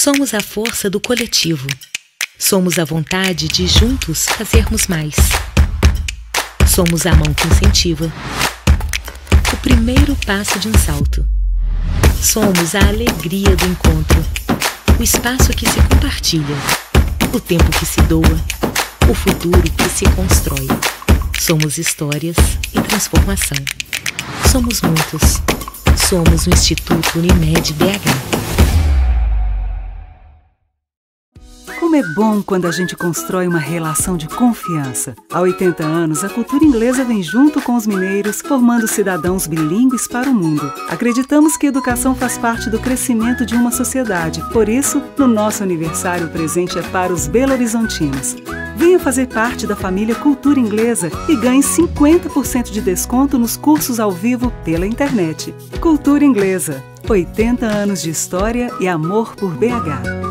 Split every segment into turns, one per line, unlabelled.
Somos a força do coletivo. Somos a vontade de juntos fazermos mais. Somos a mão que incentiva. O primeiro passo de um salto. Somos a alegria do encontro. O espaço que se compartilha. O tempo que se doa. O futuro que se constrói. Somos histórias e transformação. Somos muitos. Somos o Instituto Unimed BH.
Como é bom quando a gente constrói uma relação de confiança. Há 80 anos, a cultura inglesa vem junto com os mineiros, formando cidadãos bilíngues para o mundo. Acreditamos que a educação faz parte do crescimento de uma sociedade. Por isso, no nosso aniversário, o presente é para os belo-horizontinos. Venha fazer parte da família Cultura Inglesa e ganhe 50% de desconto nos cursos ao vivo pela internet. Cultura Inglesa, 80 anos de história e amor por BH.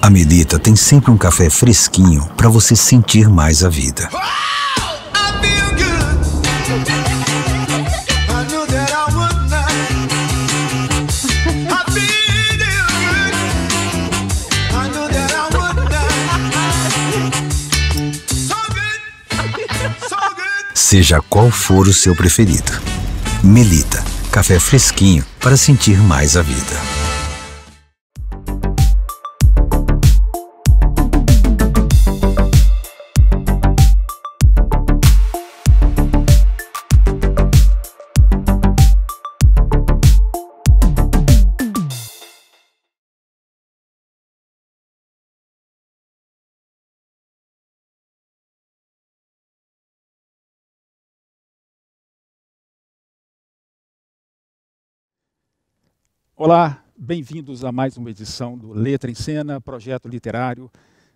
A Melita tem sempre um café fresquinho para você sentir mais a vida. Seja qual for o seu preferido. Melita, café fresquinho para sentir mais a vida.
Olá, bem-vindos a mais uma edição do Letra em Cena, projeto literário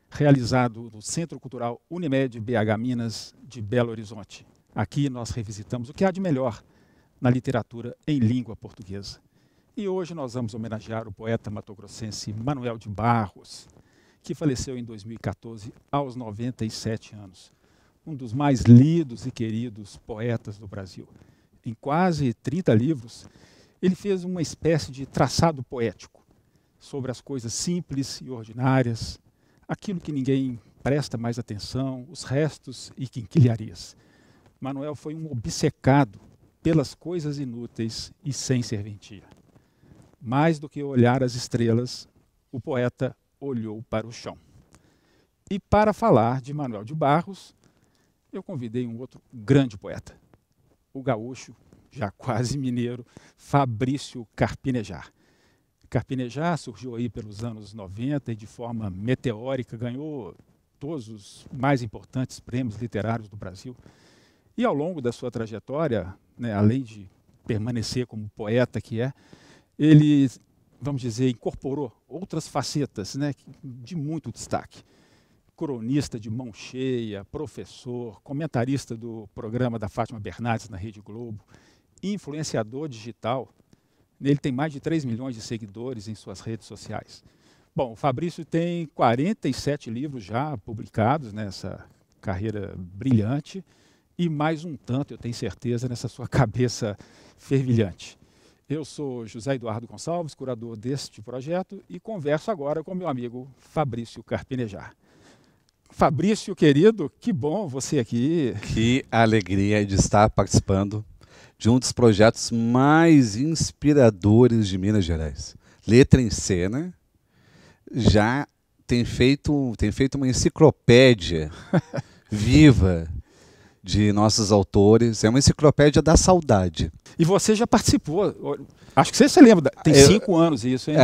realizado no Centro Cultural Unimed BH Minas de Belo Horizonte. Aqui nós revisitamos o que há de melhor na literatura em língua portuguesa. E hoje nós vamos homenagear o poeta matogrossense Manuel de Barros, que faleceu em 2014 aos 97 anos. Um dos mais lidos e queridos poetas do Brasil. Em quase 30 livros, ele fez uma espécie de traçado poético sobre as coisas simples e ordinárias, aquilo que ninguém presta mais atenção, os restos e quinquilharias. Manuel foi um obcecado pelas coisas inúteis e sem serventia. Mais do que olhar as estrelas, o poeta olhou para o chão. E para falar de Manuel de Barros, eu convidei um outro grande poeta, o gaúcho, já quase mineiro, Fabrício Carpinejar. Carpinejar surgiu aí pelos anos 90 e de forma meteórica ganhou todos os mais importantes prêmios literários do Brasil. E ao longo da sua trajetória, né, além de permanecer como poeta que é, ele, vamos dizer, incorporou outras facetas, né, de muito destaque. Cronista de mão cheia, professor, comentarista do programa da Fátima Bernardes na Rede Globo, influenciador digital. Ele tem mais de 3 milhões de seguidores em suas redes sociais. Bom, o Fabrício tem 47 livros já publicados nessa carreira brilhante e mais um tanto, eu tenho certeza, nessa sua cabeça fervilhante. Eu sou José Eduardo Gonçalves, curador deste projeto, e converso agora com meu amigo Fabrício Carpinejar. Fabrício, querido, que bom você aqui.
Que alegria de estar participando de um dos projetos mais inspiradores de Minas Gerais. Letra em Cena já tem feito uma enciclopédia viva de nossos autores. É uma enciclopédia da saudade.
E você já participou, acho que você se lembra, tem 5 anos isso, hein?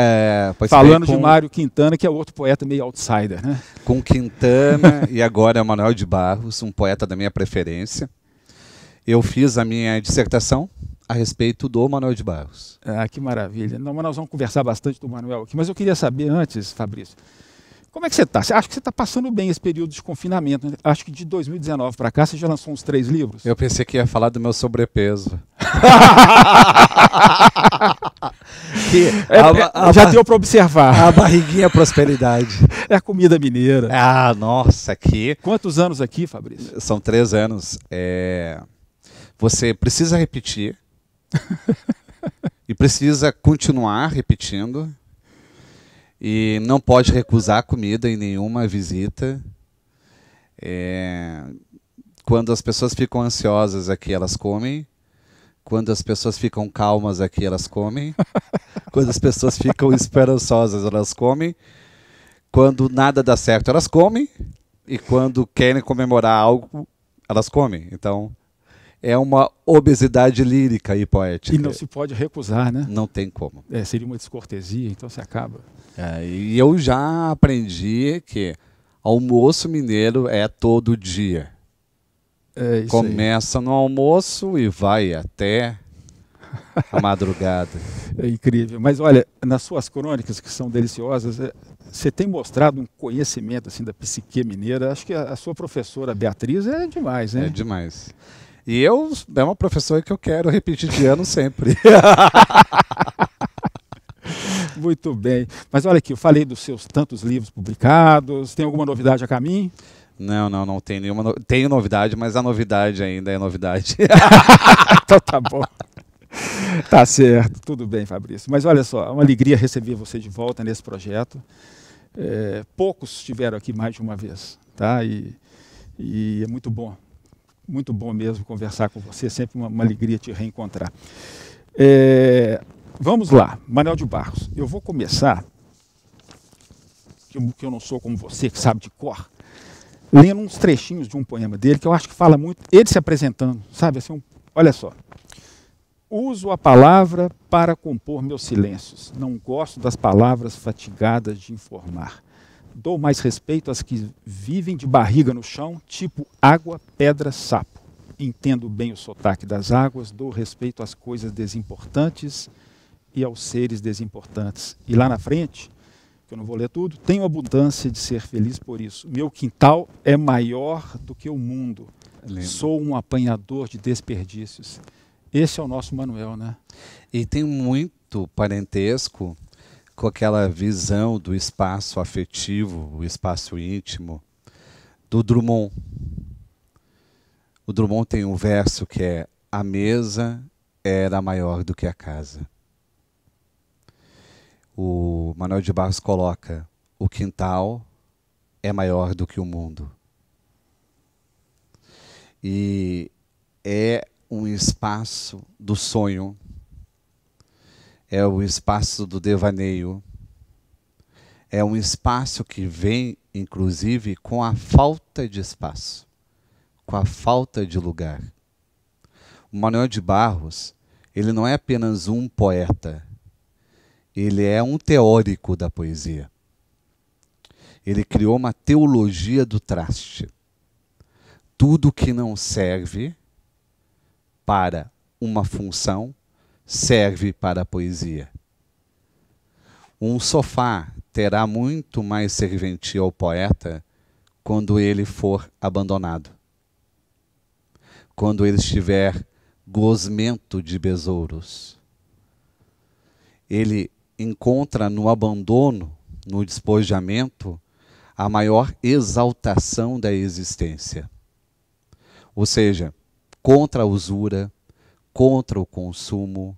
Falando
de Mário Quintana, que é outro poeta meio outsider, né?
Com Quintana e agora Manuel de Barros, um poeta da minha preferência. Eu fiz a minha dissertação a respeito do Manuel de Barros.
Ah, que maravilha. Não, mas nós vamos conversar bastante do Manuel aqui, mas eu queria saber antes, Fabrício, como é que você está? Acho que você está passando bem esse período de confinamento, né? Acho que de 2019 para cá você já lançou uns 3 livros.
Eu pensei que ia falar do meu sobrepeso.
Já deu para observar.
A barriguinha prosperidade.
É a comida mineira.
Ah, nossa, aqui...
Quantos anos aqui, Fabrício?
São 3 anos. Você precisa repetir E precisa continuar repetindo. E não pode recusar comida em nenhuma visita. Quando as pessoas ficam ansiosas aqui, elas comem. Quando as pessoas ficam calmas aqui, elas comem. Quando as pessoas ficam esperançosas, elas comem. Quando nada dá certo, elas comem. E quando querem comemorar algo, elas comem. Então, é uma obesidade lírica e poética.
E não se pode recusar, né?
Não tem como.
Seria uma descortesia, então você acaba.
E eu já aprendi que almoço mineiro é todo dia.
Isso
Começa no almoço e vai até a madrugada.
É incrível. Mas olha, nas suas crônicas, que são deliciosas, você tem mostrado um conhecimento assim, da psique mineira. Acho que a sua professora Beatriz é demais, né?
É demais. E é uma professora que eu quero repetir de ano sempre.
Muito bem. Mas olha aqui, eu falei dos seus tantos livros publicados. Tem alguma novidade a caminho?
Não tem nenhuma. Tenho novidade, mas a novidade ainda é novidade.
Então tá bom. Tá certo, tudo bem, Fabrício. Mas olha só, é uma alegria receber você de volta nesse projeto. Poucos estiveram aqui mais de uma vez, tá? E é muito bom mesmo conversar com você. É sempre uma alegria te reencontrar. Vamos lá, Manuel de Barros. Eu vou começar, que eu não sou como você, que sabe de cor, lendo uns trechinhos de um poema dele, que eu acho que fala muito, ele se apresentando, sabe? Assim, olha só. Uso a palavra para compor meus silêncios. Não gosto das palavras fatigadas de informar. Dou mais respeito às que vivem de barriga no chão, tipo água, pedra, sapo. Entendo bem o sotaque das águas, dou respeito às coisas desimportantes e aos seres desimportantes. E lá na frente, que eu não vou ler tudo, tenho abundância de ser feliz por isso. Meu quintal é maior do que o mundo.
Lindo.
Sou um apanhador de desperdícios. Esse é o nosso Manuel, né?
E tem muito parentesco com aquela visão do espaço afetivo, o espaço íntimo, do Drummond. O Drummond tem um verso que é: a mesa era maior do que a casa. O Manuel de Barros coloca: o quintal é maior do que o mundo. E é um espaço do sonho, é o espaço do devaneio, é um espaço que vem, inclusive, com a falta de espaço, com a falta de lugar. O Manuel de Barros, ele não é apenas um poeta, ele é um teórico da poesia. Ele criou uma teologia do traste. Tudo que não serve para uma função serve para a poesia. Um sofá terá muito mais serventia ao poeta quando ele for abandonado. Quando ele estiver gosmento de besouros. Ele encontra no abandono, no despojamento, a maior exaltação da existência. Ou seja, contra a usura, contra o consumo,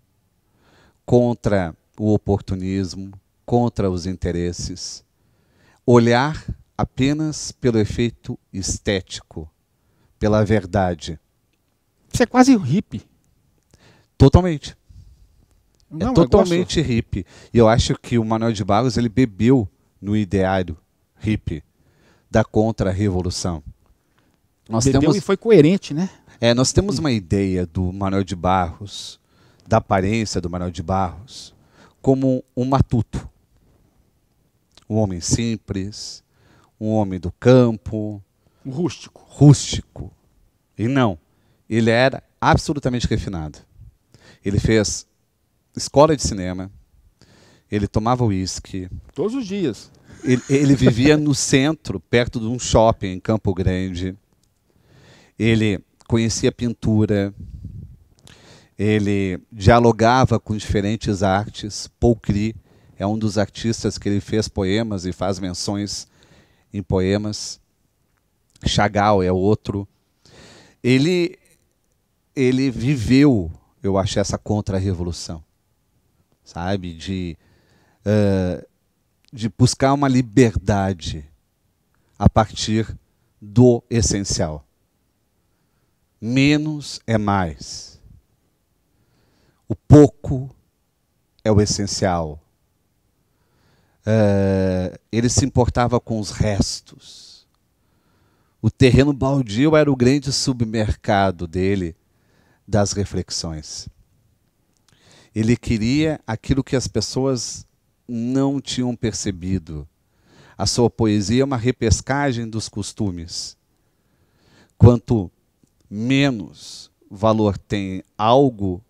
contra o oportunismo, contra os interesses. Olhar apenas pelo efeito estético, pela verdade.
Isso é quase hippie.
Totalmente.
Não,
é totalmente hippie. E eu acho que o Manuel de Barros ele bebeu no ideário hippie da contra-revolução.
E foi coerente, né?
Nós temos uma ideia do Manuel de Barros, da aparência do Manuel de Barros, como um matuto. Um homem simples, um homem do campo.
Um rústico.
Rústico. E não. Ele era absolutamente refinado. Ele fez escola de cinema, ele tomava uísque.
Todos os dias.
Ele vivia no centro, perto de um shopping em Campo Grande. Ele conhecia pintura, ele dialogava com diferentes artes. Paul Klee é um dos artistas que ele fez poemas e faz menções em poemas. Chagall é outro. Ele viveu, eu acho, essa contra-revolução. sabe? De buscar uma liberdade a partir do essencial. Menos é mais. O pouco é o essencial. Ele se importava com os restos. O terreno baldio era o grande submercado dele, das reflexões. Ele queria aquilo que as pessoas não tinham percebido. A sua poesia é uma repescagem dos costumes. Quanto menos valor tem algo,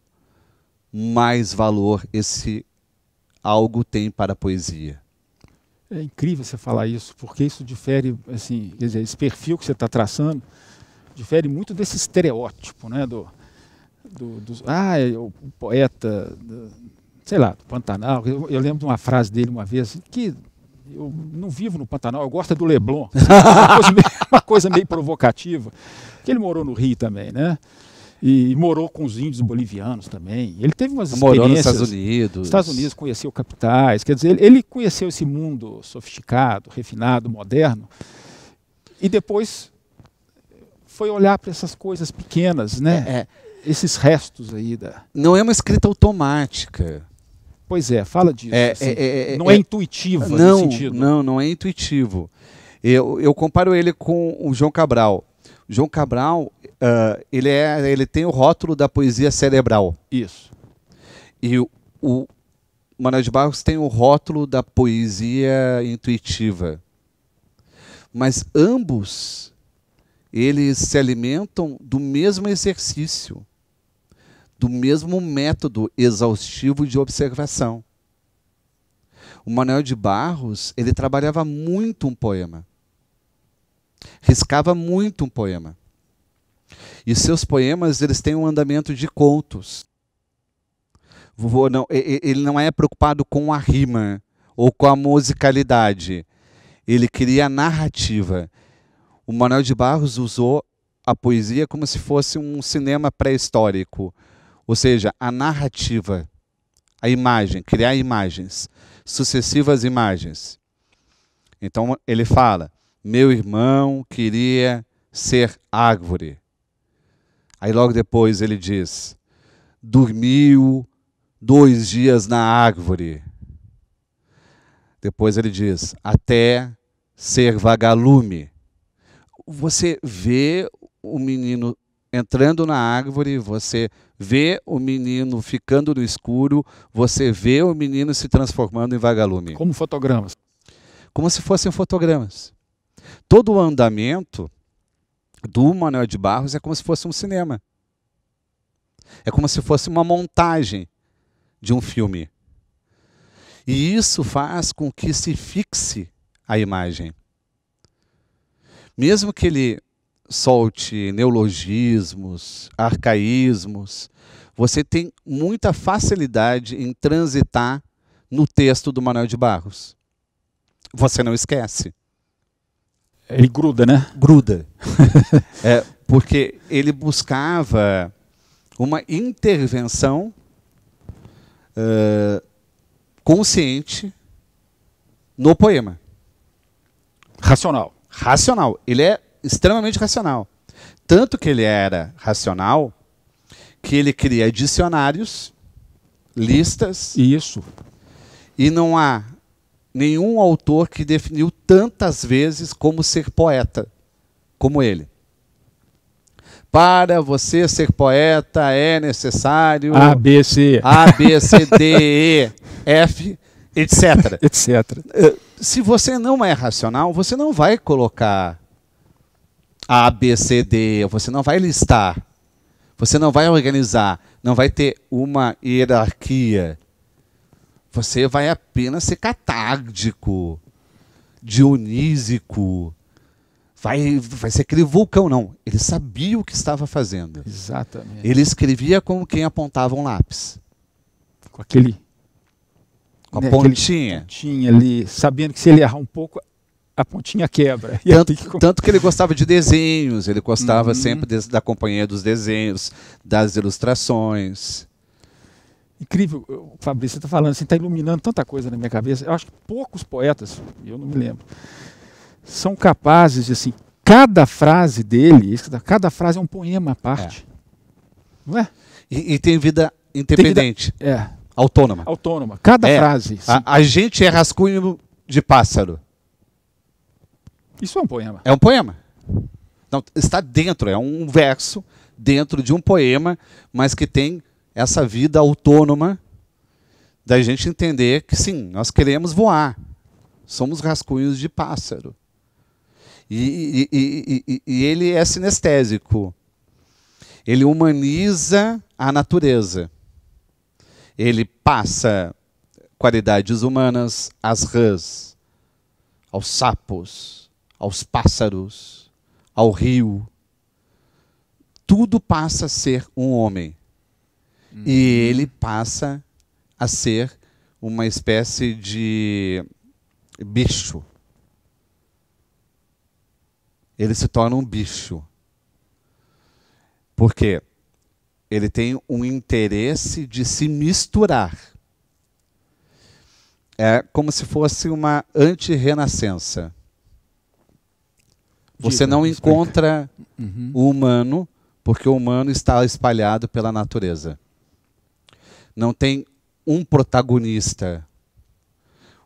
mais valor esse algo tem para a poesia.
É incrível você falar isso, porque isso difere, assim, quer dizer, esse perfil que você está traçando difere muito desse estereótipo, né, o poeta, sei lá, do Pantanal. Eu lembro de uma frase dele uma vez, que eu não vivo no Pantanal, eu gosto do Leblon, uma coisa meio provocativa, que ele morou no Rio também, né? E morou com os índios bolivianos também. Ele teve umas experiências...
Morou nos Estados Unidos.
Estados Unidos, conheceu capitais. Quer dizer, ele conheceu esse mundo sofisticado, refinado, moderno. E depois foi olhar para essas coisas pequenas, né? Esses restos aí da...
Não é uma escrita automática.
Pois é, fala disso. Não é intuitivo nesse sentido.
Não é intuitivo. Eu comparo ele com o João Cabral. O João Cabral, ele tem o rótulo da poesia cerebral.
Isso.
E o Manuel de Barros tem o rótulo da poesia intuitiva. Mas ambos, eles se alimentam do mesmo exercício, do mesmo método exaustivo de observação. O Manuel de Barros, ele trabalhava muito um poema. Riscava muito um poema. E seus poemas, eles têm um andamento de contos. Ele não é preocupado com a rima ou com a musicalidade. Ele cria a narrativa. O Manuel de Barros usou a poesia como se fosse um cinema pré-histórico. Ou seja, a narrativa, a imagem, criar imagens, sucessivas imagens. Então ele fala: meu irmão queria ser árvore. Aí logo depois ele diz: dormiu 2 dias na árvore. Depois ele diz: até ser vagalume. Você vê o menino entrando na árvore, você vê o menino ficando no escuro, você vê o menino se transformando em vagalume.
Como fotogramas.
Como se fossem fotogramas. Todo o andamento do Manuel de Barros é como se fosse um cinema. É como se fosse uma montagem de um filme. E isso faz com que se fixe a imagem. Mesmo que ele solte neologismos, arcaísmos, você tem muita facilidade em transitar no texto do Manuel de Barros. Você não esquece.
Ele gruda, né?
Gruda. Porque ele buscava uma intervenção consciente no poema.
Racional.
Racional. Ele é extremamente racional. Tanto que ele era racional que ele cria dicionários, listas.
Isso.
E não há nenhum autor que definiu tantas vezes como ser poeta como ele. Para você ser poeta é necessário
A, B, C,
D, E, F, etc.
etc.
Se você não é racional, você não vai colocar A, B, C, D, E, você não vai listar, você não vai organizar, não vai ter uma hierarquia. Você vai apenas ser catártico, dionísico. Vai ser aquele vulcão, não. Ele sabia o que estava fazendo.
Exatamente.
Ele escrevia como quem apontava um lápis.
Com aquele...
Com a pontinha.
Pontinha ali, sabendo que se ele errar um pouco, a pontinha quebra.
Tanto que ele gostava de desenhos, ele gostava sempre da companhia dos desenhos, das ilustrações.
Incrível, Fabrício, você está falando assim, está iluminando tanta coisa na minha cabeça. Eu acho que poucos poetas, eu não me lembro, são capazes de, assim, cada frase dele, cada frase é um poema à parte. Não é?
E tem vida independente. Autônoma.
Autônoma. Cada frase.
A gente é rascunho de pássaro.
Isso é um poema.
É um poema. Então, está dentro, é um verso dentro de um poema, mas que tem essa vida autônoma da gente entender que, sim, nós queremos voar. Somos rascunhos de pássaro. E ele é sinestésico. Ele humaniza a natureza. Ele passa qualidades humanas às rãs, aos sapos, aos pássaros, ao rio. Tudo passa a ser um homem. E ele passa a ser uma espécie de bicho. Ele se torna um bicho. Por quê? Ele tem um interesse de se misturar. É como se fosse uma antirrenascença. Você não encontra o humano, porque o humano está espalhado pela natureza. Não tem um protagonista,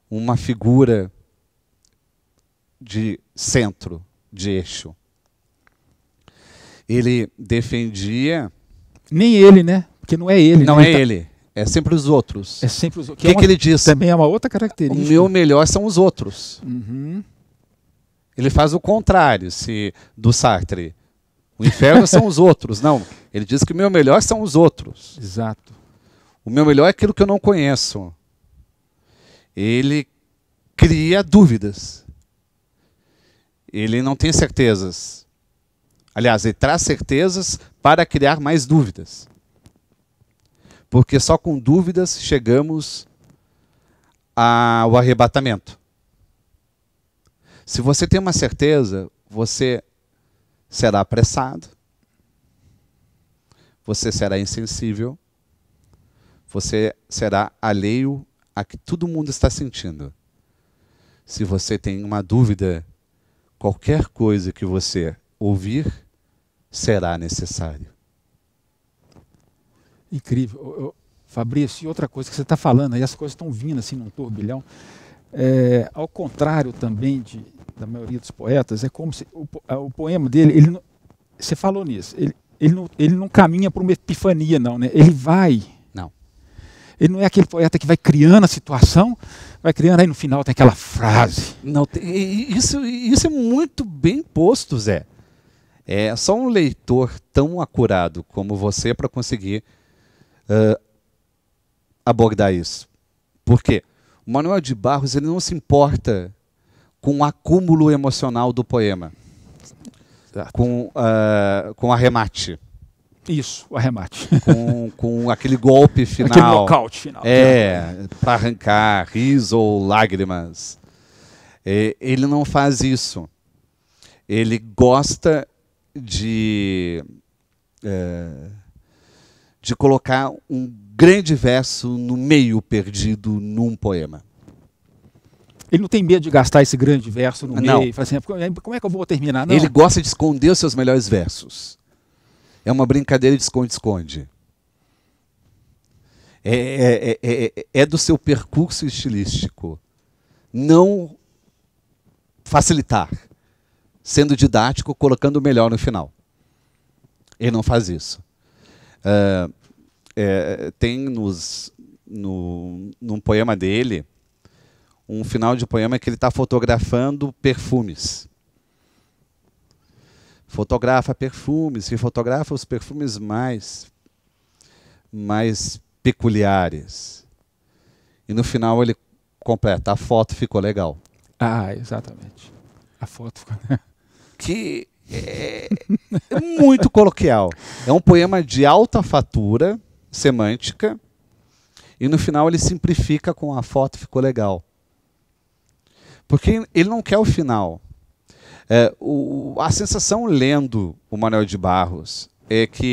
uma figura de centro, de eixo. Ele defendia...
Nem ele, né? Porque não é ele.
Não
né?
é ele. É sempre os outros.
É sempre os outros.
O que ele diz?
Também é uma outra característica.
O meu melhor são os outros.
Uhum.
Ele faz o contrário do Sartre. O inferno são os outros. Não. Ele diz que o meu melhor são os outros.
Exato.
O meu melhor é aquilo que eu não conheço. Ele cria dúvidas. Ele não tem certezas. Aliás, ele traz certezas para criar mais dúvidas. Porque só com dúvidas chegamos ao arrebatamento. Se você tem uma certeza, você será apressado, você será insensível, você será alheio a que todo mundo está sentindo. Se você tem uma dúvida, qualquer coisa que você ouvir será necessário.
Incrível. Fabrício, e outra coisa que você está falando, aí as coisas estão vindo assim num turbilhão. Ao contrário também da maioria dos poetas, é como se o poema dele, você falou nisso, ele não caminha para uma epifania, não, né? Ele vai.
Não.
Ele não é aquele poeta que vai criando a situação, vai criando, aí no final tem aquela frase.
Não, isso é muito bem posto, Zé. É só um leitor tão acurado como você para conseguir abordar isso. Por quê? O Manuel de Barros ele não se importa com o acúmulo emocional do poema, com arremate.
Isso, o arremate.
Com aquele golpe final.
Aquele nocaute final.
Para arrancar riso ou lágrimas. Ele não faz isso. Ele gosta de colocar um grande verso no meio perdido num poema.
Ele não tem medo de gastar esse grande verso no
Não.
meio. Fala assim, como é que eu vou terminar? Não.
Ele gosta de esconder os seus melhores versos. É uma brincadeira de esconde-esconde. É do seu percurso estilístico. Não facilitar. Sendo didático, colocando o melhor no final. Ele não faz isso. Tem num poema dele, um final de poema que ele está fotografando perfumes. Fotografa perfumes, e fotografa os perfumes mais peculiares. E no final ele completa, a foto ficou legal.
Ah, exatamente. A foto ficou...
Que é muito coloquial. É um poema de alta fatura semântica, e no final ele simplifica com a foto ficou legal. Porque ele não quer o final. A sensação lendo o Manuel de Barros é que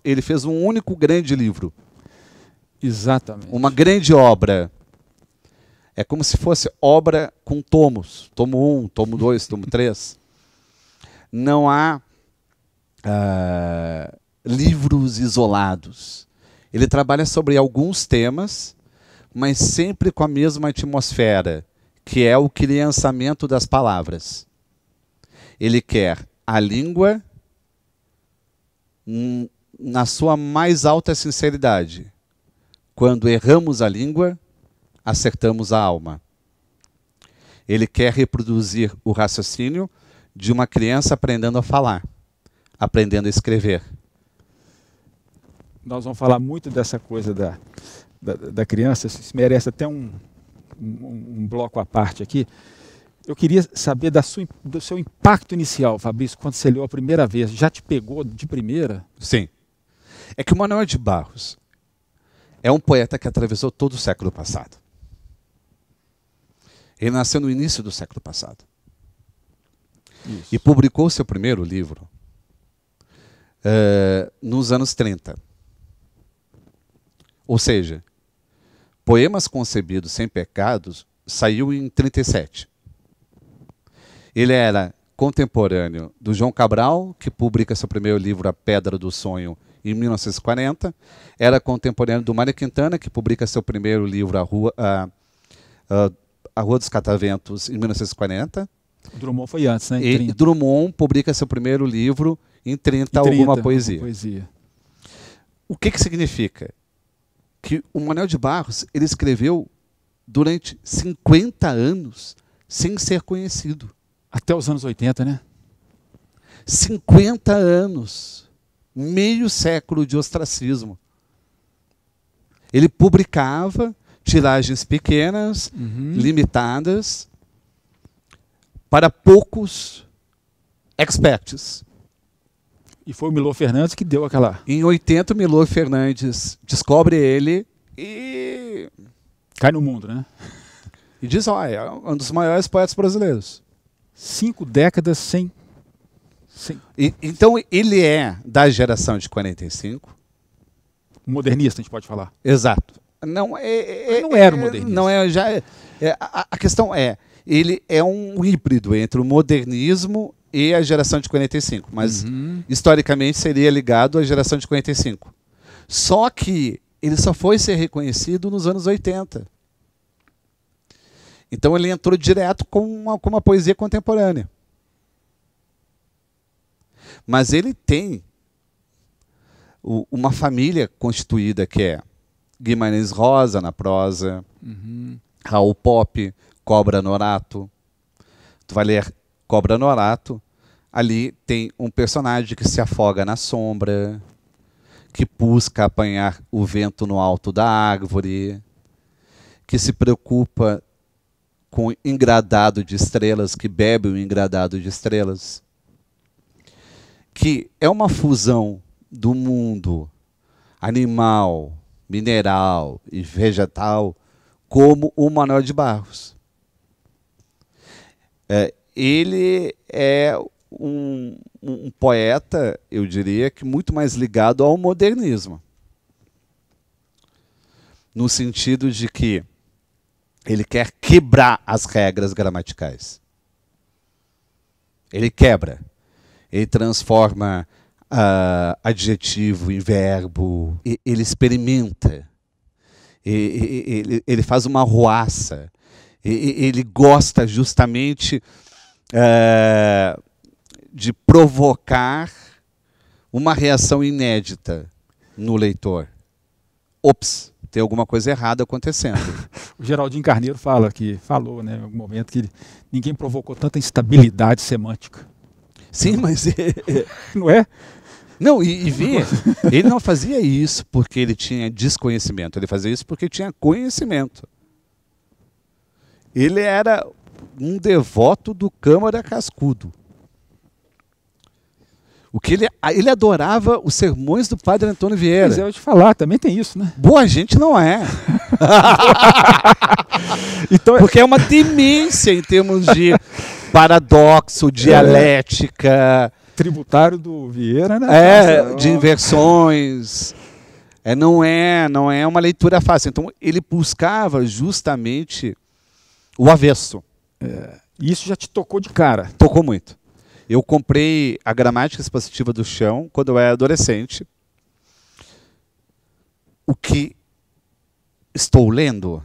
ele fez um único grande livro.
Exatamente.
Uma grande obra é como se fosse obra com tomos. Tomo 1, tomo 2, tomo 3. Não há livros isolados. Ele trabalha sobre alguns temas, mas sempre com a mesma atmosfera, que é o criançamento das palavras. Ele quer a língua na sua mais alta sinceridade. Quando erramos a língua, acertamos a alma. Ele quer reproduzir o raciocínio de uma criança aprendendo a falar, aprendendo a escrever.
Nós vamos falar muito dessa coisa da criança, isso merece até um bloco à parte aqui. Eu queria saber do seu impacto inicial, Fabrício, quando você leu a primeira vez. Já te pegou de primeira?
Sim. É que o Manuel de Barros é um poeta que atravessou todo o século passado. Ele nasceu no início do século passado.
Isso.
E publicou seu primeiro livro nos anos 30. Ou seja, Poemas Concebidos Sem Pecados saiu em 37. Ele era contemporâneo do João Cabral, que publica seu primeiro livro, A Pedra do Sonho, em 1940. Era contemporâneo do Mário Quintana, que publica seu primeiro livro, A Rua dos Cataventos, em 1940.
Drummond foi antes, né?
E Drummond publica seu primeiro livro em 30, Alguma Poesia. O que significa? Que o Manuel de Barros ele escreveu durante 50 anos sem ser conhecido.
Até os anos 80, né?
50 anos. Meio século de ostracismo. Ele publicava tiragens pequenas, limitadas, para poucos experts.
E foi o Milor Fernandes que deu aquela...
Em 80, o Milor Fernandes descobre ele e...
Cai no mundo, né?
E diz, é um dos maiores poetas brasileiros.
5 décadas sem...
Então, ele é da geração de 45.
Modernista, a gente pode falar.
Exato.
Não era o modernista.
Não é, a questão é, ele é um híbrido entre o modernismo e a geração de 45, mas historicamente seria ligado à geração de 45. Só que ele só foi ser reconhecido nos anos 80. Então ele entrou direto com uma poesia contemporânea. Mas ele tem uma família constituída que é Guimarães Rosa na prosa, Raul Pop, Cobra Norato. Tu vai ler Cobra Norato, ali tem um personagem que se afoga na sombra, que busca apanhar o vento no alto da árvore, que se preocupa com o engradado de estrelas, que bebe o engradado de estrelas, que é uma fusão do mundo animal, mineral e vegetal, como o Manuel de Barros. Ele é um poeta, eu diria, que muito mais ligado ao modernismo. No sentido de que ele quer quebrar as regras gramaticais. Ele quebra. Ele transforma adjetivo em verbo. Ele experimenta. Ele faz uma arruaça. Ele gosta justamente de provocar uma reação inédita no leitor. Ops, tem alguma coisa errada acontecendo.
O Geraldinho Carneiro falou, né, em algum momento, que ninguém provocou tanta instabilidade semântica.
Sim, mas...
Não é?
Não, ele não fazia isso porque ele tinha desconhecimento, ele fazia isso porque tinha conhecimento. Ele era um devoto do Câmara Cascudo. Ele adorava os sermões do Padre Antônio Vieira.
Mas eu vou te falar, também tem isso, né?
Boa gente não é.
Então,
porque é uma demência em termos de paradoxo, dialética.
Tributário do Vieira, né?
De inversões. Não é uma leitura fácil. Então, ele buscava justamente o avesso.
Isso já te tocou de cara?
Tocou muito. Eu comprei a Gramática Expositiva do Chão quando eu era adolescente. O que estou lendo,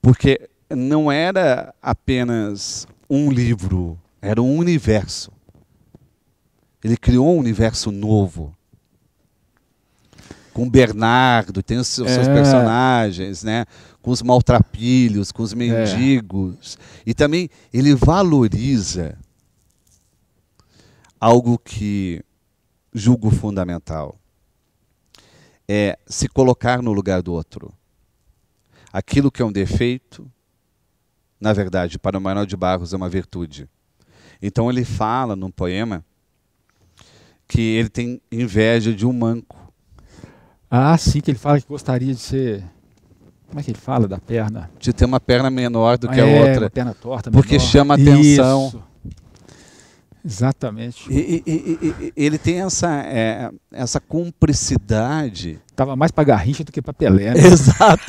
porque não era apenas um livro, era um universo. Ele criou um universo novo. Com o Bernardo, tem os seus personagens, né? Com os maltrapilhos, com os mendigos. E também ele valoriza algo que julgo fundamental. É se colocar no lugar do outro. Aquilo que é um defeito, na verdade, para o Manuel de Barros é uma virtude. Então ele fala num poema que ele tem inveja de um manco.
Ah, sim, que ele fala que gostaria de ser... Como é que ele fala da perna?
De ter uma perna menor do que a outra.
Uma perna torta,
porque
menor.
Chama atenção.
Isso. Exatamente.
Ele tem essa cumplicidade.
Tava mais para Garrincha do que para Pelé, né?
Exato.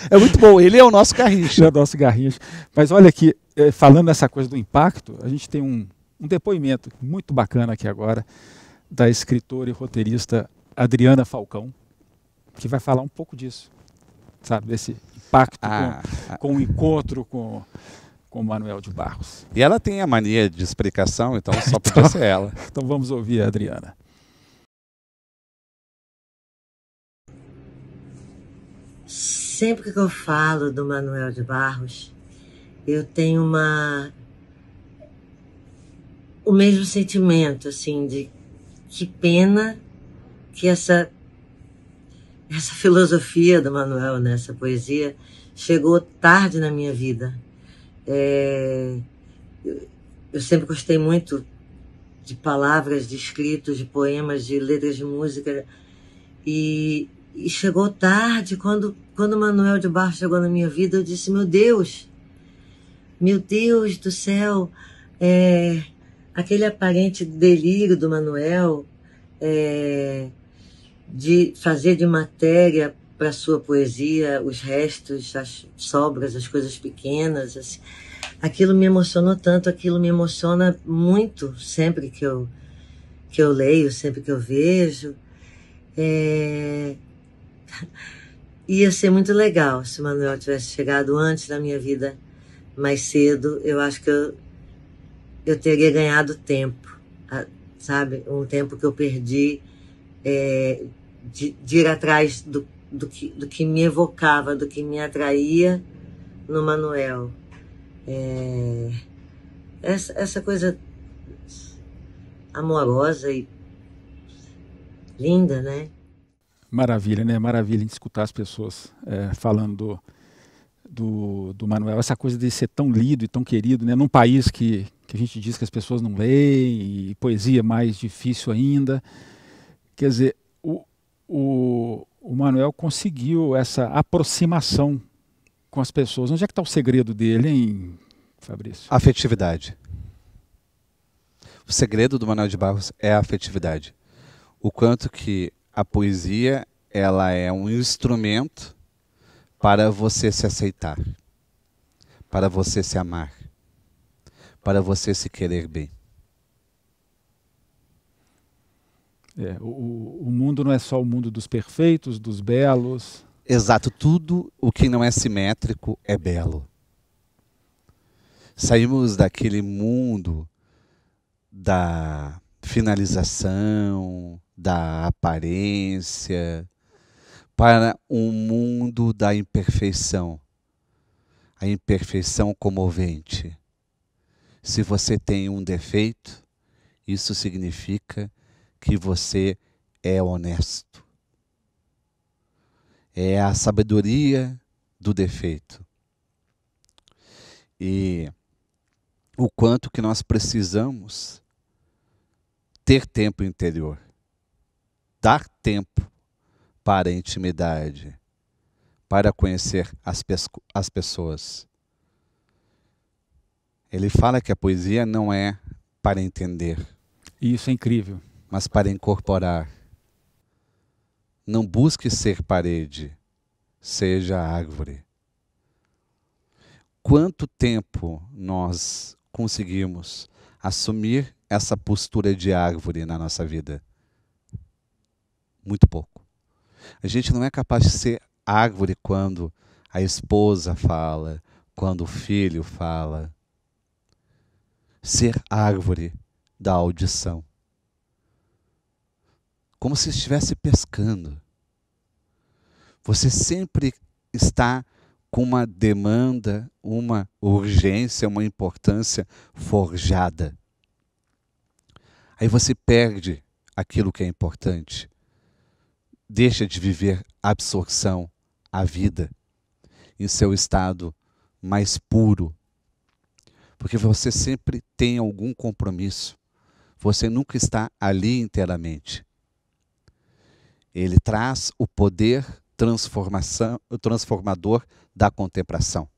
É muito bom. Ele é o nosso Garrincha.
Ele é o nosso Garrincha. Mas olha aqui, falando nessa coisa do impacto, a gente tem um depoimento muito bacana aqui agora da escritora e roteirista Adriana Falcão, que vai falar um pouco disso, sabe, desse impacto com o encontro com o Manuel de Barros.
E ela tem a mania de explicação, então só podia ser ela.
Então vamos ouvir a Adriana.
Sempre que eu falo do Manuel de Barros, eu tenho o mesmo sentimento, assim, de que pena que essa filosofia do Manuel, né, essa poesia, chegou tarde na minha vida. Eu sempre gostei muito de palavras, de escritos, de poemas, de letras de música, e chegou tarde. Quando o Manuel de Barros chegou na minha vida, eu disse, meu Deus do céu, aquele aparente delírio do Manuel, de fazer de matéria para sua poesia os restos, as sobras, as coisas pequenas, assim. Aquilo me emocionou tanto, aquilo me emociona muito sempre que eu leio, sempre que eu vejo. Ia ser muito legal se o Manuel tivesse chegado antes da minha vida, mais cedo. Eu acho que eu teria ganhado tempo, sabe? Um tempo que eu perdi de ir atrás do que me evocava, do que me atraía no Manuel. Essa coisa amorosa e linda, né?
Maravilha, né? Maravilha de escutar as pessoas falando do Manuel. Essa coisa de ser tão lido e tão querido, né? Num país que a gente diz que as pessoas não leem, e poesia é mais difícil ainda. Quer dizer, o Manuel conseguiu essa aproximação com as pessoas. Onde é que está o segredo dele, hein, Fabrício?
Afetividade. O segredo do Manuel de Barros é a afetividade. O quanto que a poesia, ela é um instrumento para você se aceitar, para você se amar, para você se querer bem.
O mundo não é só o mundo dos perfeitos, dos belos.
Exato, tudo o que não é simétrico é belo. Saímos daquele mundo da finalização, da aparência, para um mundo da imperfeição. A imperfeição comovente. Se você tem um defeito, isso significa que você é honesto. É a sabedoria do defeito. E o quanto que nós precisamos ter tempo interior. Dar tempo para a intimidade, para conhecer as pessoas. Ele fala que a poesia não é para entender.
E isso é incrível.
mas para incorporar. Não busque ser parede, seja árvore. Quanto tempo nós conseguimos assumir essa postura de árvore na nossa vida? Muito pouco. A gente não é capaz de ser árvore quando a esposa fala, quando o filho fala. Ser árvore da audição. Como se estivesse pescando. Você sempre está com uma demanda, uma urgência, uma importância forjada. Aí você perde aquilo que é importante. Deixa de viver a absorção, a vida, em seu estado mais puro. Porque você sempre tem algum compromisso. Você nunca está ali inteiramente. Ele traz o poder transformador da contemplação.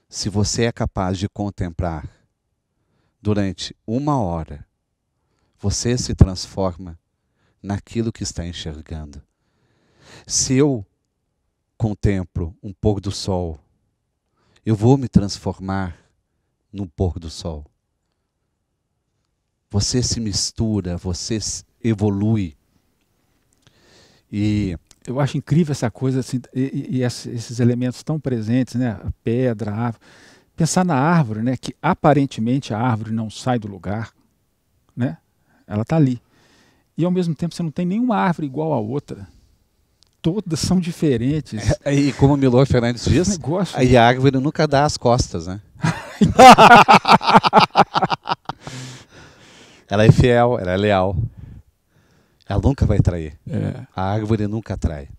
Se você é capaz de contemplar durante 1 hora, você se transforma naquilo que está enxergando. Se eu contemplo um pôr do sol, eu vou me transformar no pôr do sol. Você se mistura, você evolui.
E eu acho incrível essa coisa, assim, e esses elementos tão presentes, né? A pedra, a árvore. Pensar na árvore, né? Que aparentemente a árvore não sai do lugar, né? Ela está ali. E ao mesmo tempo você não tem nenhuma árvore igual a outra. Todas são diferentes.
E como o Milor Fernandes diz,
negócio,
aí a árvore nunca dá as costas, né? Ela é fiel, ela é leal. Ela nunca vai trair. A árvore nunca trai.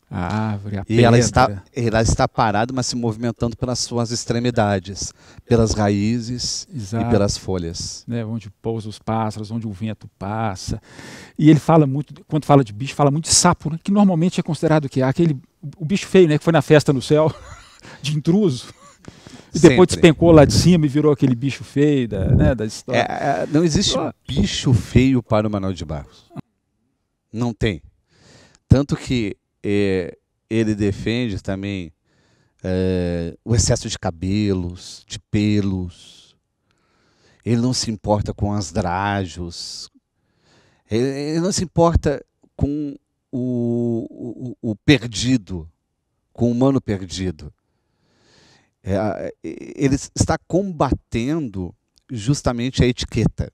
A árvore, a
e
pedra.
ela está parada, mas se movimentando pelas suas extremidades, pelas raízes. Exato. E pelas folhas.
Né, onde pousam os pássaros, onde o vento passa. E ele fala muito, quando fala de bicho, fala muito de sapo, né, que normalmente é considerado que o bicho feio, né, que foi na festa no céu, de intruso. E depois despencou lá de cima e virou aquele bicho feio da história.
Não existe um bicho feio para o Manuel de Barros. Não tem. Tanto que ele defende também o excesso de cabelos, de pelos. Ele não se importa com andrágios. Ele não se importa com o perdido, com o humano perdido. Ele está combatendo justamente a etiqueta.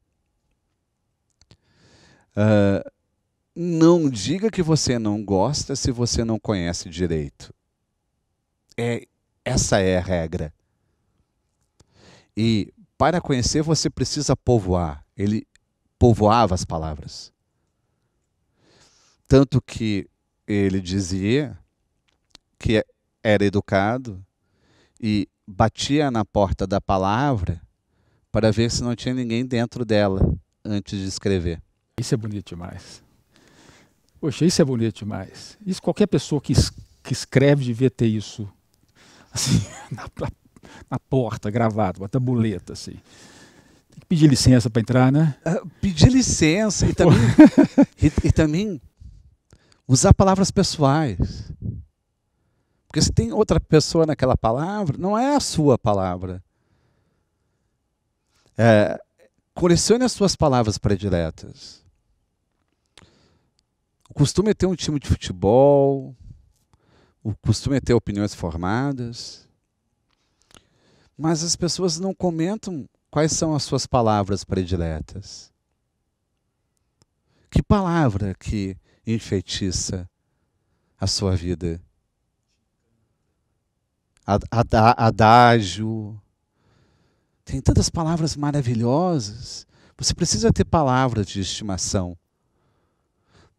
Não diga que você não gosta se você não conhece direito. Essa é a regra. E para conhecer você precisa povoar. Ele povoava as palavras. Tanto que ele dizia que era educado e batia na porta da palavra para ver se não tinha ninguém dentro dela antes de escrever.
Isso é bonito demais. Poxa, isso é bonito demais. Isso qualquer pessoa que escreve devia ter isso assim, na porta, gravado, uma tabuleta assim. Tem que pedir licença para entrar, né?
Pedir licença e também usar palavras pessoais. Porque se tem outra pessoa naquela palavra, não é a sua palavra. Colecione as suas palavras prediletas. O costume é ter um time de futebol, o costume é ter opiniões formadas, mas as pessoas não comentam quais são as suas palavras prediletas. Que palavra que enfeitiça a sua vida? Adágio. Tem tantas palavras maravilhosas. Você precisa ter palavras de estimação.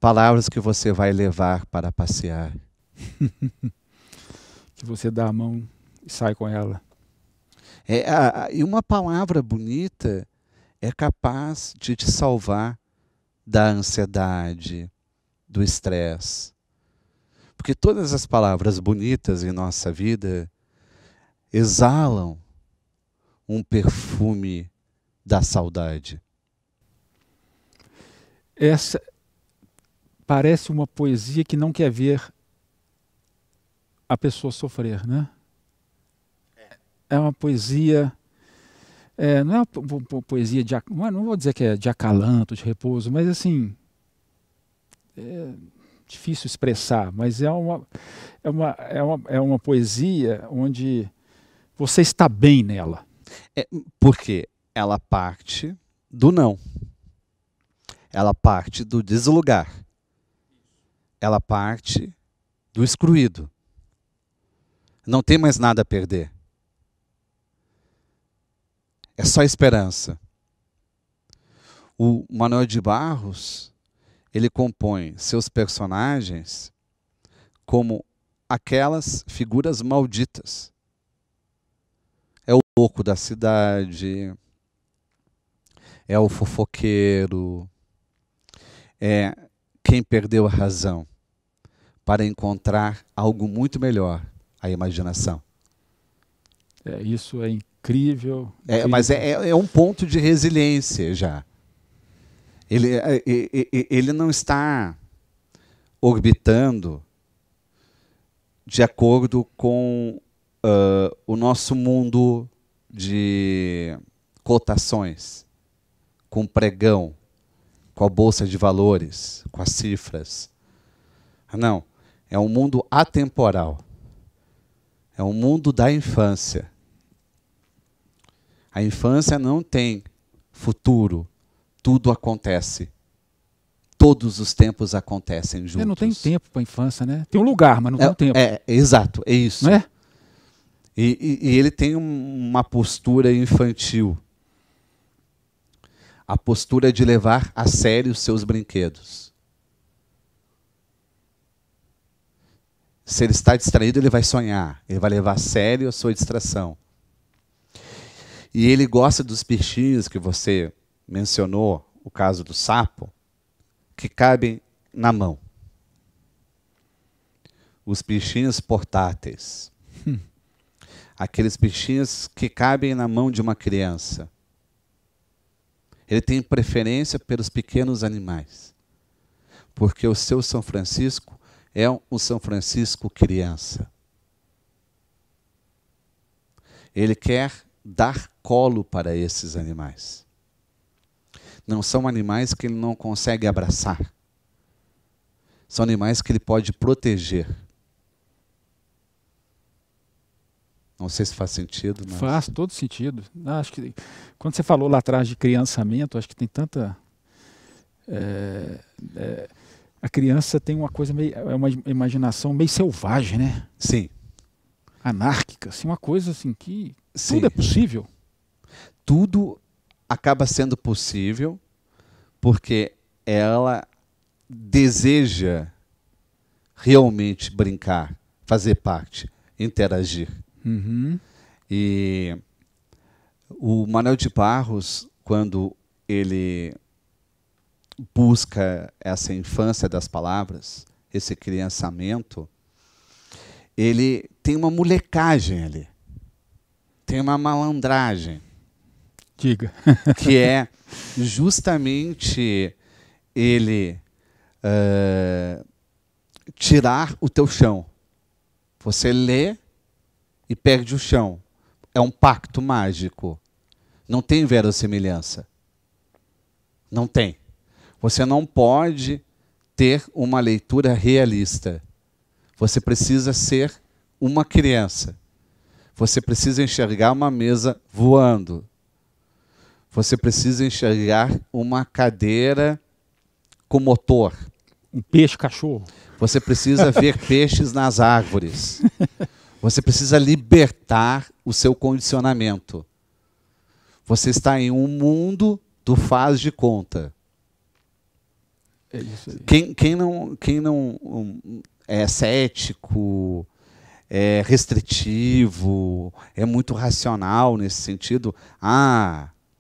Palavras que você vai levar para passear.
Que você dá a mão e sai com ela.
E uma palavra bonita é capaz de te salvar da ansiedade, do estresse. Porque todas as palavras bonitas em nossa vida exalam um perfume da saudade.
essa parece uma poesia que não quer ver a pessoa sofrer, né? É uma poesia, não é uma poesia de, não vou dizer que é de acalanto, de repouso, mas assim, é difícil expressar, mas é uma poesia onde você está bem nela.
Porque ela parte do não. Ela parte do deslugar. Ela parte do excluído. Não tem mais nada a perder. É só esperança. O Manuel de Barros, ele compõe seus personagens como aquelas figuras malditas. É o louco da cidade, é o fofoqueiro, é quem perdeu a razão para encontrar algo muito melhor, a imaginação.
Isso é incrível.
Mas é um ponto de resiliência já. Ele não está orbitando de acordo com o nosso mundo de cotações, com o pregão, com a bolsa de valores, com as cifras. Não, é um mundo atemporal. É um mundo da infância. A infância não tem futuro. Tudo acontece. Todos os tempos acontecem juntos.
Não tem tempo para a infância, né? Tem um lugar, mas não tem um tempo.
Exato, é isso.
Não é?
E ele tem uma postura infantil. A postura de levar a sério os seus brinquedos. Se ele está distraído, ele vai sonhar. Ele vai levar a sério a sua distração. E ele gosta dos bichinhos que você mencionou, o caso do sapo, que cabem na mão. Os bichinhos portáteis. Aqueles bichinhos que cabem na mão de uma criança. Ele tem preferência pelos pequenos animais. Porque o seu São Francisco é um São Francisco criança. Ele quer dar colo para esses animais. Não são animais que ele não consegue abraçar. São animais que ele pode proteger. Não sei se faz sentido. Mas...
Faz todo sentido. Acho que quando você falou lá atrás de criançamento, acho que tem tanta... a criança tem uma coisa meio... É uma imaginação meio selvagem, né?
Sim.
Anárquica. Assim, uma coisa assim que...
Sim.
Tudo é possível.
Tudo acaba sendo possível porque ela deseja realmente brincar, fazer parte, interagir.
Uhum.
E o Manuel de Barros, quando ele busca essa infância das palavras, esse criançamento, ele tem uma molecagem ali, tem uma malandragem.
Diga.
Que é justamente ele tirar o teu chão. Você lê e perde o chão. É um pacto mágico. Não tem verossimilhança. Não tem. Você não pode ter uma leitura realista. Você precisa ser uma criança. Você precisa enxergar uma mesa voando. Você precisa enxergar uma cadeira com motor.
Um peixe-cachorro.
Você precisa ver peixes nas árvores. Você precisa libertar o seu condicionamento. Você está em um mundo do faz de conta.
É isso aí.
Quem não é cético, é restritivo, é muito racional nesse sentido,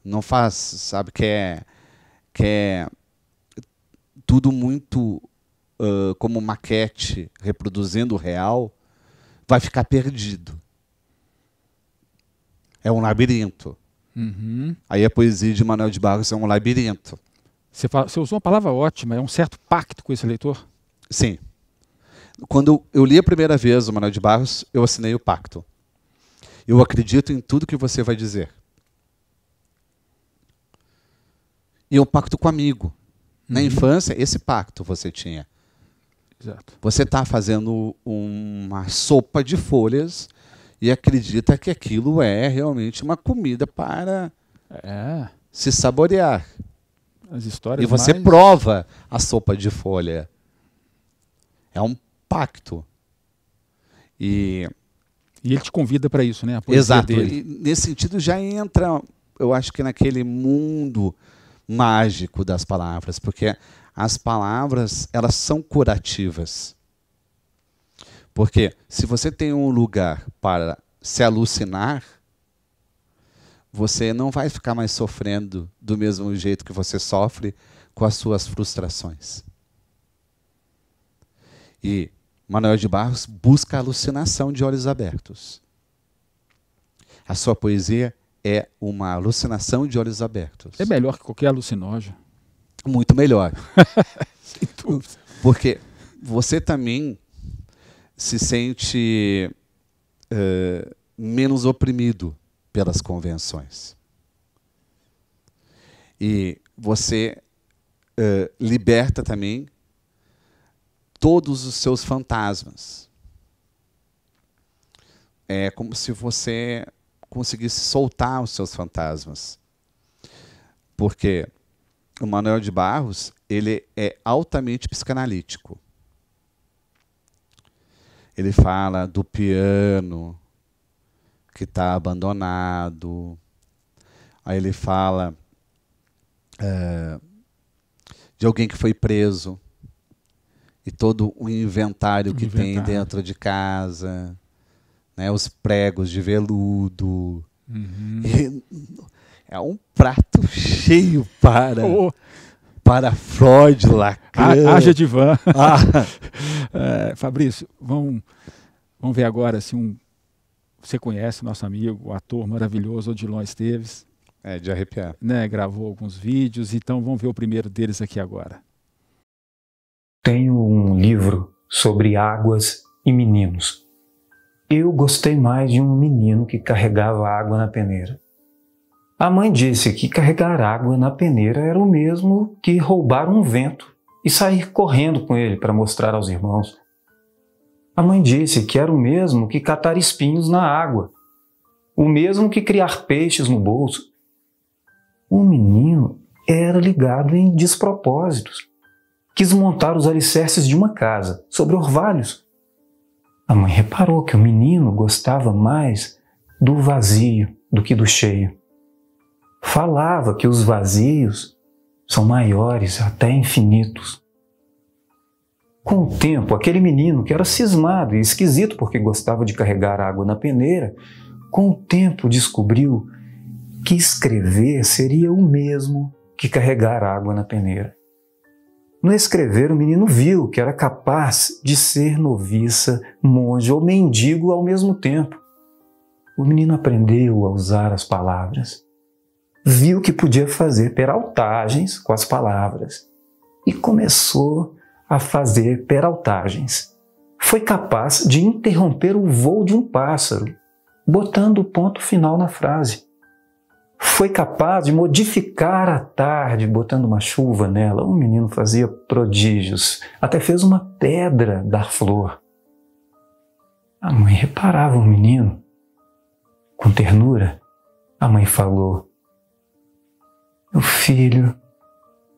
não faz, sabe, que é tudo muito como maquete, reproduzindo o real, vai ficar perdido. É um labirinto.
Uhum.
Aí a poesia de Manuel de Barros é um labirinto.
Você usou uma palavra ótima, é um certo pacto com esse leitor?
Sim. Quando eu li a primeira vez o Manuel de Barros, eu assinei o pacto. Eu acredito em tudo que você vai dizer. E é um pacto com amigo. Na infância, esse pacto você tinha.
Exato.
Você está fazendo uma sopa de folhas e acredita que aquilo é realmente uma comida para se saborear.
As histórias
E você prova a sopa de folha. É um pacto. E
ele te convida para isso, né? A poesia
exato.
dele.
E nesse sentido já entra, eu acho que naquele mundo mágico das palavras, porque as palavras, elas são curativas. Porque se você tem um lugar para se alucinar, você não vai ficar mais sofrendo do mesmo jeito que você sofre com as suas frustrações. E Manuel de Barros busca a alucinação de olhos abertos. A sua poesia é uma alucinação de olhos abertos.
É melhor que qualquer alucinógeno.
Muito melhor.
Sem dúvida.
Porque você também se sente menos oprimido pelas convenções. E você liberta também todos os seus fantasmas. É como se você conseguisse soltar os seus fantasmas. Porque o Manuel de Barros, ele é altamente psicanalítico. Ele fala do piano que está abandonado. Aí ele fala de alguém que foi preso e todo o inventário que tem dentro de casa, né, os pregos de veludo. É um prato cheio para Freud, Lacan.
Haja divã. Fabrício, vamos ver agora se você conhece nosso amigo, o ator maravilhoso Odilon Esteves.
É de arrepiar.
Né, gravou alguns vídeos, então vamos ver o primeiro deles aqui agora.
Tenho um livro sobre águas e meninos. Eu gostei mais de um menino que carregava água na peneira. A mãe disse que carregar água na peneira era o mesmo que roubar um vento e sair correndo com ele para mostrar aos irmãos. A mãe disse que era o mesmo que catar espinhos na água, o mesmo que criar peixes no bolso. O menino era ligado em despropósitos. Quis montar os alicerces de uma casa, sobre orvalhos. A mãe reparou que o menino gostava mais do vazio do que do cheio. Falava que os vazios são maiores, até infinitos. Com o tempo, aquele menino que era cismado e esquisito porque gostava de carregar água na peneira, com o tempo descobriu que escrever seria o mesmo que carregar água na peneira. No escrever, o menino viu que era capaz de ser noviça, monge ou mendigo ao mesmo tempo. O menino aprendeu a usar as palavras. Viu que podia fazer peraltagens com as palavras e começou a fazer peraltagens. Foi capaz de interromper o voo de um pássaro, botando o ponto final na frase. Foi capaz de modificar a tarde, botando uma chuva nela. O menino fazia prodígios, até fez uma pedra dar flor. A mãe reparava o menino. Com ternura, a mãe falou: "Meu filho,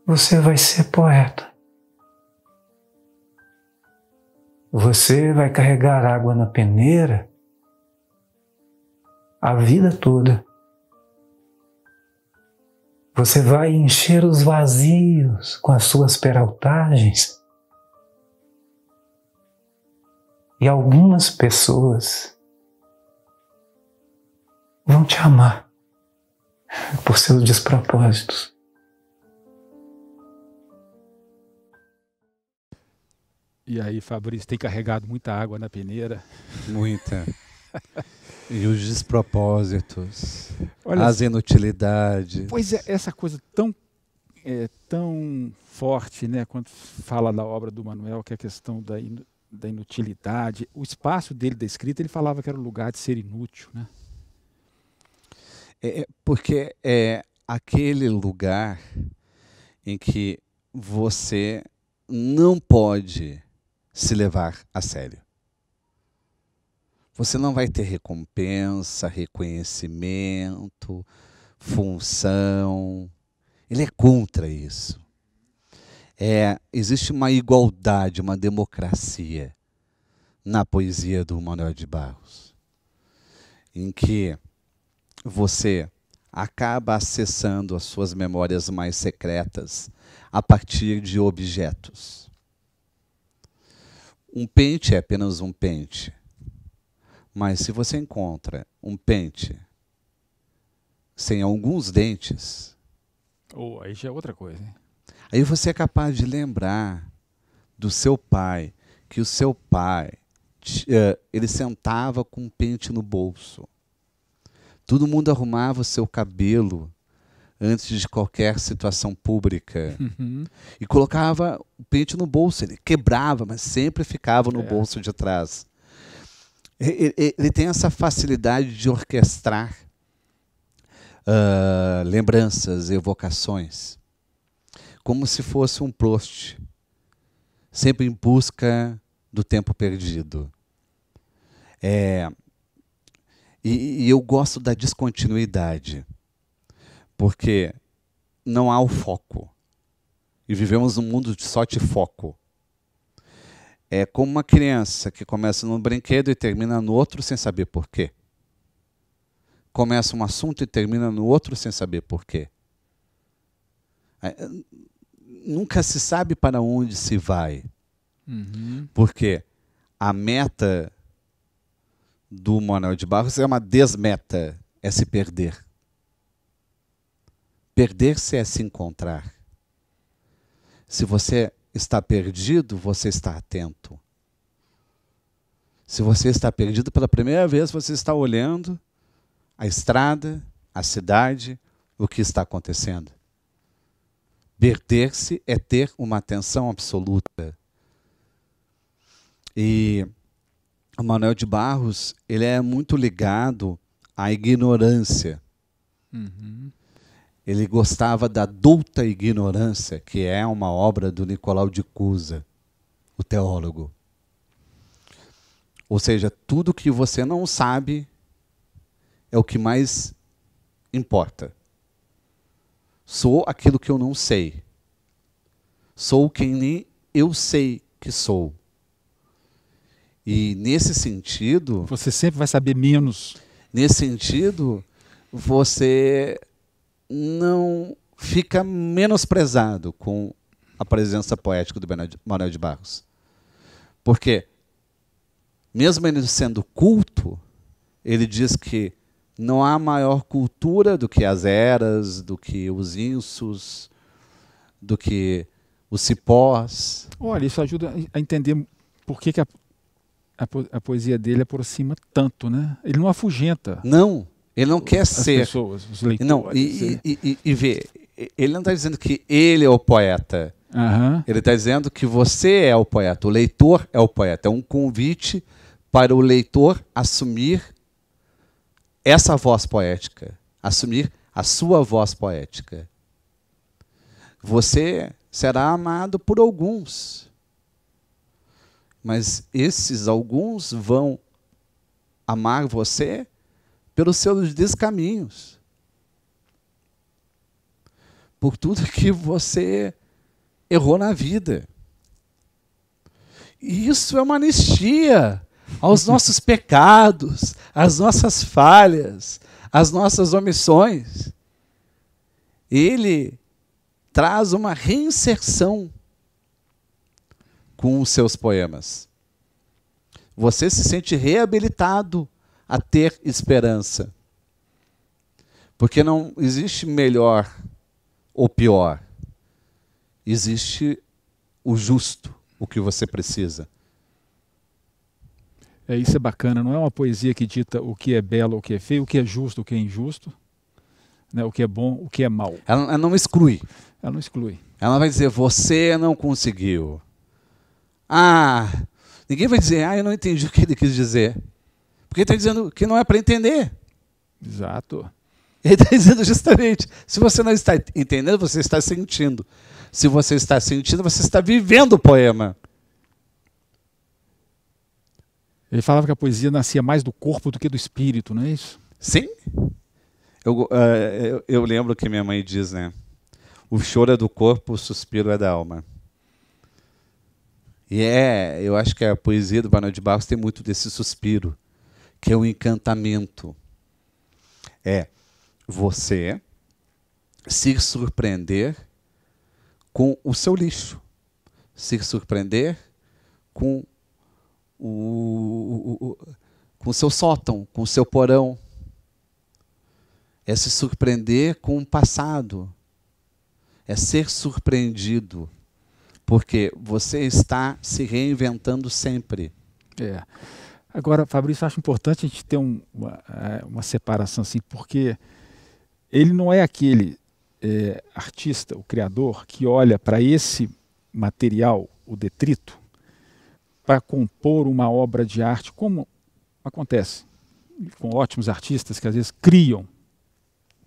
você vai ser poeta. Você vai carregar água na peneira a vida toda. Você vai encher os vazios com as suas peraltagens. E algumas pessoas vão te amar por seus despropósitos."
E aí, Fabrício, tem carregado muita água na peneira?
Muita. E os despropósitos,
Olha,
as inutilidades.
Pois é, essa coisa tão tão forte, né, quando fala da obra do Manuel, que é a questão da inutilidade. O espaço dele da escrita, ele falava que era o lugar de ser inútil, né?
Porque é aquele lugar em que você não pode se levar a sério. Você não vai ter recompensa, reconhecimento, função. Ele é contra isso. Existe uma igualdade, uma democracia na poesia do Manuel de Barros, em que você acaba acessando as suas memórias mais secretas a partir de objetos. Um pente é apenas um pente. Mas se você encontra um pente sem alguns dentes,
aí já é outra coisa, hein?
Aí você é capaz de lembrar do seu pai, que o seu pai, ele sentava com um pente no bolso. Todo mundo arrumava o seu cabelo antes de qualquer situação pública. E colocava o pente no bolso. Ele quebrava, mas sempre ficava no bolso de trás. Ele tem essa facilidade de orquestrar lembranças, evocações, como se fosse um Proust, sempre em busca do tempo perdido. E eu gosto da descontinuidade, porque não há o foco. E vivemos num mundo só de foco. É como uma criança que começa num brinquedo e termina no outro sem saber por quê. Começa um assunto e termina no outro sem saber por quê. Nunca se sabe para onde se vai. Porque a meta do Manuel de Barros é uma desmeta, é se perder. Perder-se é se encontrar. Se você está perdido, você está atento. Se você está perdido pela primeira vez, você está olhando a estrada, a cidade, o que está acontecendo. Perder-se é ter uma atenção absoluta. E o Manuel de Barros, ele é muito ligado à ignorância. Ele gostava da douta ignorância, que é uma obra do Nicolau de Cusa, o teólogo. Ou seja, tudo que você não sabe é o que mais importa. Sou aquilo que eu não sei. Sou quem nem eu sei que sou. E nesse sentido...
Você sempre vai saber menos.
Nesse sentido, você não fica menosprezado com a presença poética do Manuel de Barros. Porque, mesmo ele sendo culto, ele diz que não há maior cultura do que as eras, do que os insos, do que os cipós.
Olha, isso ajuda a entender por que a poesia dele aproxima tanto, né? Ele não afugenta.
Não, ele não quer ser.
As pessoas, os leitores.
Não, e vê, ele não está dizendo que ele é o poeta. Ele está dizendo que você é o poeta, o leitor é o poeta. É um convite para o leitor assumir essa voz poética, assumir a sua voz poética. Você será amado por alguns, mas esses alguns vão amar você pelos seus descaminhos, por tudo que você errou na vida. E isso é uma anistia aos nossos pecados, às nossas falhas, às nossas omissões. Ele traz uma reinserção com os seus poemas. Você se sente reabilitado a ter esperança. Porque não existe melhor ou pior. Existe o justo, o que você precisa.
Isso é bacana, não é uma poesia que dita o que é belo, o que é feio, o que é justo, o que é injusto. né, o que é bom, o que é mal.
Ela não exclui.
Ela não exclui.
Ela vai dizer, você não conseguiu. Ninguém vai dizer, eu não entendi o que ele quis dizer. Porque ele está dizendo que não é para entender.
Exato.
Ele está dizendo justamente, se você não está entendendo, você está sentindo. Se você está sentindo, você está vivendo o poema.
Ele falava que a poesia nascia mais do corpo do que do espírito, não é isso?
Sim. Eu lembro que minha mãe diz, né? O choro é do corpo, o suspiro é da alma. E eu acho que a poesia do Manuel de Barros tem muito desse suspiro, que é um encantamento. É você se surpreender com o seu lixo, se surpreender com o seu sótão, com o seu porão. É se surpreender com o passado. É ser surpreendido, porque você está se reinventando sempre.
Agora, Fabrício, eu acho importante a gente ter uma separação assim, porque ele não é aquele artista, o criador, que olha para esse material, o detrito, para compor uma obra de arte, como acontece com ótimos artistas que às vezes criam,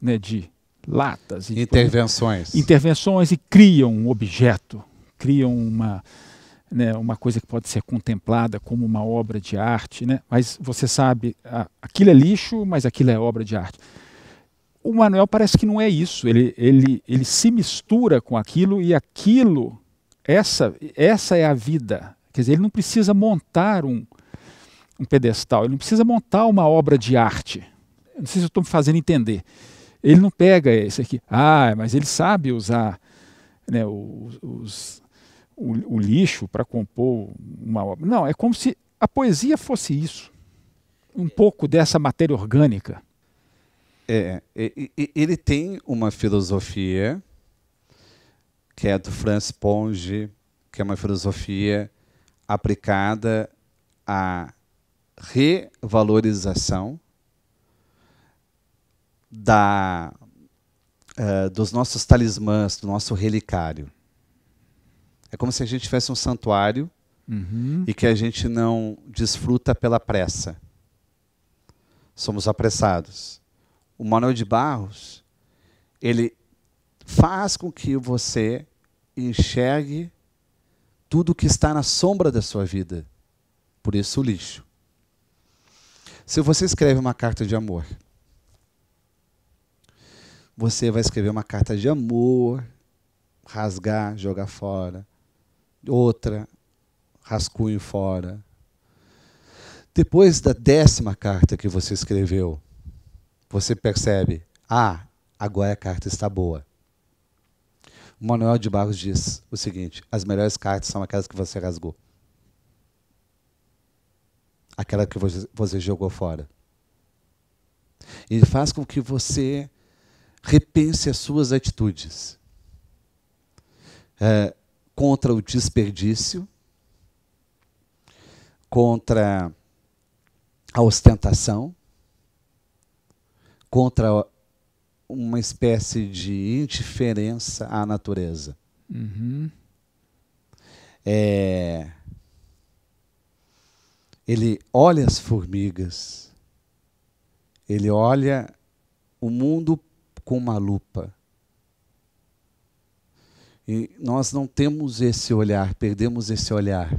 né, de latas.
Intervenções.
Intervenções e criam um objeto, criam uma coisa que pode ser contemplada como uma obra de arte, né? Mas você sabe, aquilo é lixo, mas aquilo é obra de arte. O Manuel parece que não é isso, ele se mistura com aquilo e aquilo, essa é a vida. Quer dizer, ele não precisa montar um pedestal, ele não precisa montar uma obra de arte. Não sei se eu estou me fazendo entender. Ele não pega esse aqui, mas ele sabe usar, né, o lixo para compor uma obra. Não, é como se a poesia fosse isso. Um pouco dessa matéria orgânica.
Ele tem uma filosofia que é do Franz Ponge, que é uma filosofia aplicada à revalorização dos nossos talismãs, do nosso relicário. É como se a gente tivesse um santuário e que a gente não desfruta pela pressa. Somos apressados. O Manuel de Barros, ele faz com que você enxergue tudo que está na sombra da sua vida. Por isso o lixo. Se você escreve uma carta de amor, você vai escrever uma carta de amor, rasgar, jogar fora. Outra, rascunho fora. Depois da 10ª carta que você escreveu, você percebe, agora a carta está boa. O Manuel de Barros diz o seguinte, as melhores cartas são aquelas que você rasgou. Aquela que você jogou fora. Ele faz com que você repense as suas atitudes. Contra o desperdício, contra a ostentação, contra uma espécie de indiferença à natureza. Ele olha as formigas, ele olha o mundo com uma lupa. E nós não temos esse olhar, perdemos esse olhar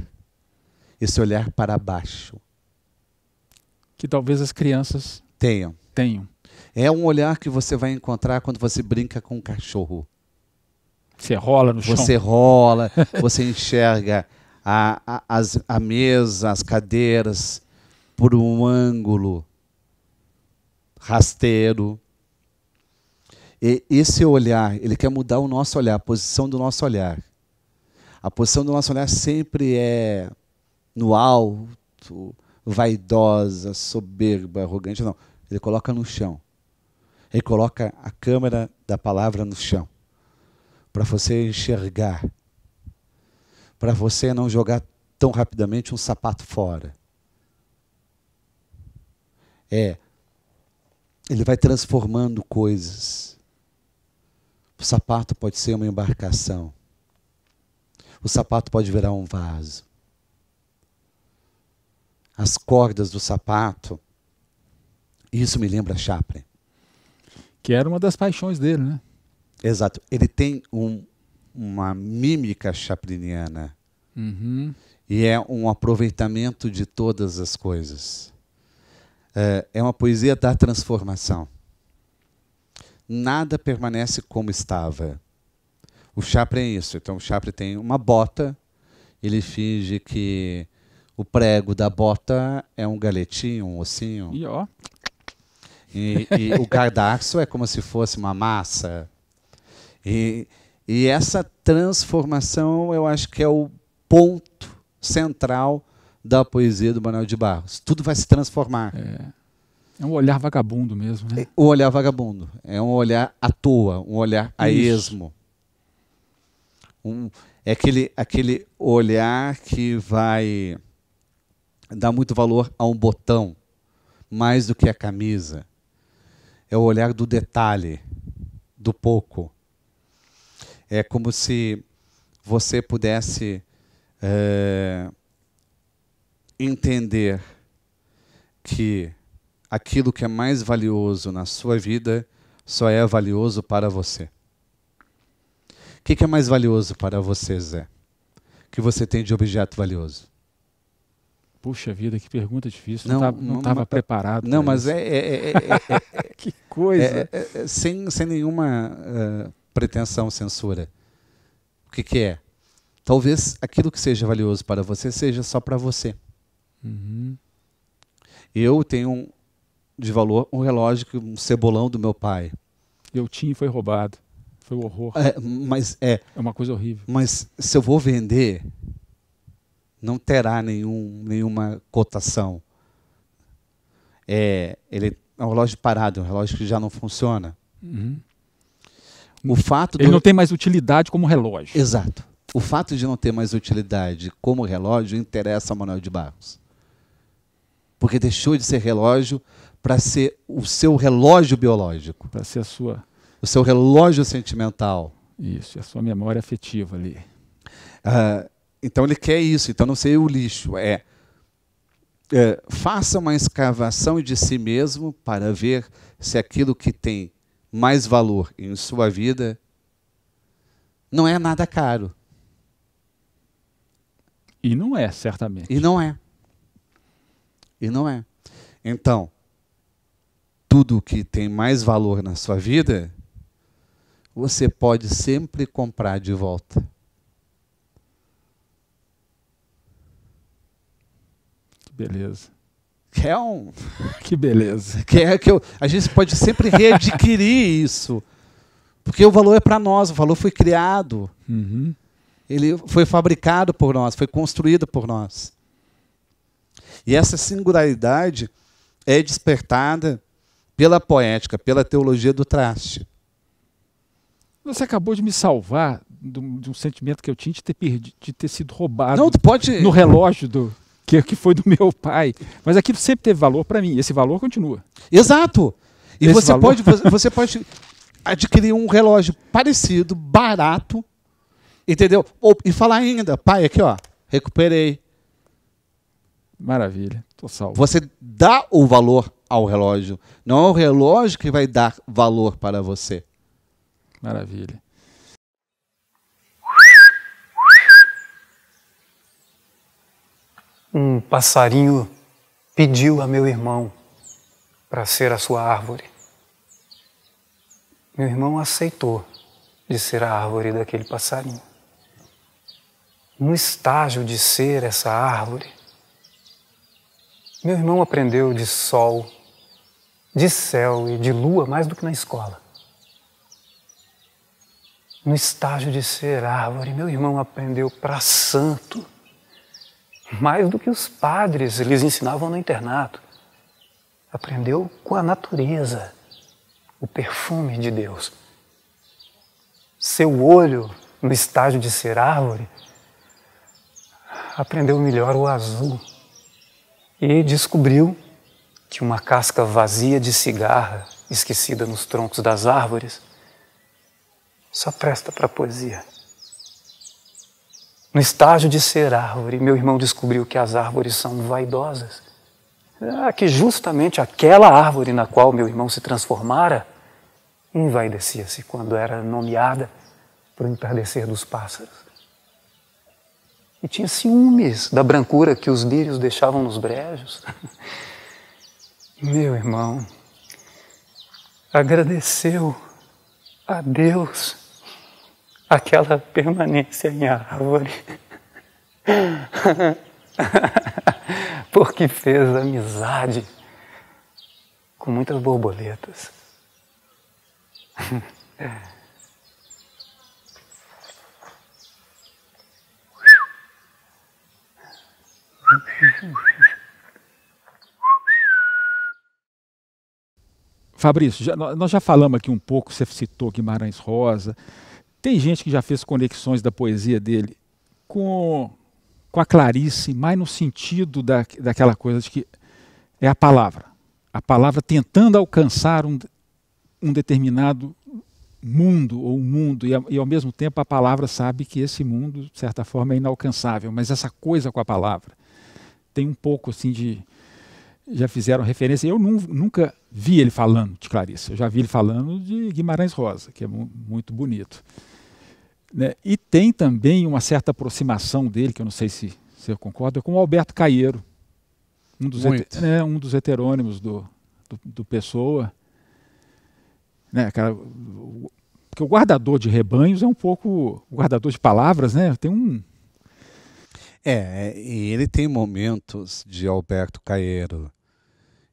para baixo.
Que talvez as crianças
tenham. É um olhar que você vai encontrar quando você brinca com um cachorro.
Você rola no chão.
Você rola, você enxerga a mesa, as cadeiras, por um ângulo rasteiro. E esse olhar, ele quer mudar o nosso olhar, a posição do nosso olhar. A posição do nosso olhar sempre é no alto, vaidosa, soberba, arrogante. Não, ele coloca no chão. Ele coloca a câmera da palavra no chão. Para você enxergar. Para você não jogar tão rapidamente um sapato fora. Ele vai transformando coisas. O sapato pode ser uma embarcação. O sapato pode virar um vaso. As cordas do sapato, isso me lembra Chaplin.
Que era uma das paixões dele, né?
Exato. Ele tem uma mímica chapliniana.
Uhum.
E é um aproveitamento de todas as coisas. É uma poesia da transformação. Nada permanece como estava. O Chaplin é isso. Então o Chaplin tem uma bota, ele finge que o prego da bota é um galetinho, um ossinho.
E ó.
E o cadarço é como se fosse uma massa. E essa transformação, eu acho que é o ponto central da poesia do Manuel de Barros. Tudo vai se transformar.
É um olhar vagabundo mesmo, né?
O olhar vagabundo. É um olhar à toa, um olhar a esmo. É aquele olhar que vai dar muito valor a um botão, mais do que a camisa. É o olhar do detalhe, do pouco. É como se você pudesse entender que aquilo que é mais valioso na sua vida só é valioso para você. O que é mais valioso para você, Zé? Que você tem de objeto valioso?
Puxa vida, que pergunta difícil. Não estava preparado.
Não, mas
isso. Que coisa.
Sem nenhuma pretensão, censura. O que é? Talvez aquilo que seja valioso para você seja só para você.
Uhum.
Eu tenho de valor um relógio, um cebolão do meu pai.
Eu tinha e foi roubado. Foi um horror.
É
uma coisa horrível.
Mas se eu vou vender, não terá nenhuma cotação. Ele é um relógio parado, é um relógio que já não funciona.
Uhum.
Ele
não tem mais utilidade como relógio.
Exato. O fato de não ter mais utilidade como relógio interessa ao Manuel de Barros. Porque deixou de ser relógio para ser o seu relógio biológico.
Para ser
o seu relógio sentimental.
Isso, a sua memória afetiva ali.
Então ele quer isso. Então não seja o lixo. Faça uma escavação de si mesmo para ver se aquilo que tem mais valor em sua vida não é nada caro.
E não é, certamente.
E não é. Então, tudo que tem mais valor na sua vida, você pode sempre comprar de volta.
Que beleza.
Que
beleza.
A gente pode sempre readquirir isso. Porque o valor é para nós, o valor foi criado.
Uhum.
Ele foi fabricado por nós, foi construído por nós. E essa singularidade é despertada pela poética, pela teologia do traste.
Você acabou de me salvar de um sentimento que eu tinha de ter sido roubado.
Não, tu pode...
no relógio que foi do meu pai. Mas aquilo sempre teve valor para mim. Esse valor continua.
Exato. E você pode adquirir um relógio parecido, barato, entendeu? E falar ainda, pai, aqui ó, recuperei.
Maravilha, tô salvo.
Você dá o valor ao relógio, não é o relógio que vai dar valor para você.
Maravilha.
Um passarinho pediu a meu irmão para ser a sua árvore. Meu irmão aceitou de ser a árvore daquele passarinho. No estágio de ser essa árvore, meu irmão aprendeu de sol, de céu e de lua mais do que na escola. No estágio de ser árvore, meu irmão aprendeu para santo, mais do que os padres lhes ensinavam no internato. Aprendeu com a natureza, o perfume de Deus. Seu olho, no estágio de ser árvore, aprendeu melhor o azul e descobriu que uma casca vazia de cigarra, esquecida nos troncos das árvores, só presta para poesia. No estágio de ser árvore, meu irmão descobriu que as árvores são vaidosas. Que justamente aquela árvore na qual meu irmão se transformara envaidecia-se quando era nomeada para o entardecer dos pássaros. E tinha ciúmes da brancura que os lírios deixavam nos brejos. Meu irmão agradeceu a Deus aquela permanência em árvore, porque fez amizade com muitas borboletas.
Fabrício, nós já falamos aqui um pouco, você citou Guimarães Rosa. Tem gente que já fez conexões da poesia dele com a Clarice, mais no sentido daquela coisa de que é a palavra tentando alcançar um determinado mundo, ou um mundo, e ao mesmo tempo a palavra sabe que esse mundo, de certa forma, é inalcançável, mas essa coisa com a palavra tem um pouco assim de... Já fizeram referência, eu nunca vi ele falando de Clarice, eu já vi ele falando de Guimarães Rosa, que é muito bonito. Né? E tem também uma certa aproximação dele, que eu não sei se você concorda, com o Alberto Caeiro, um dos heterônimos do Pessoa. Né? Porque o guardador de rebanhos é um pouco o guardador de palavras, né? Tem um...
E ele tem momentos de Alberto Caeiro.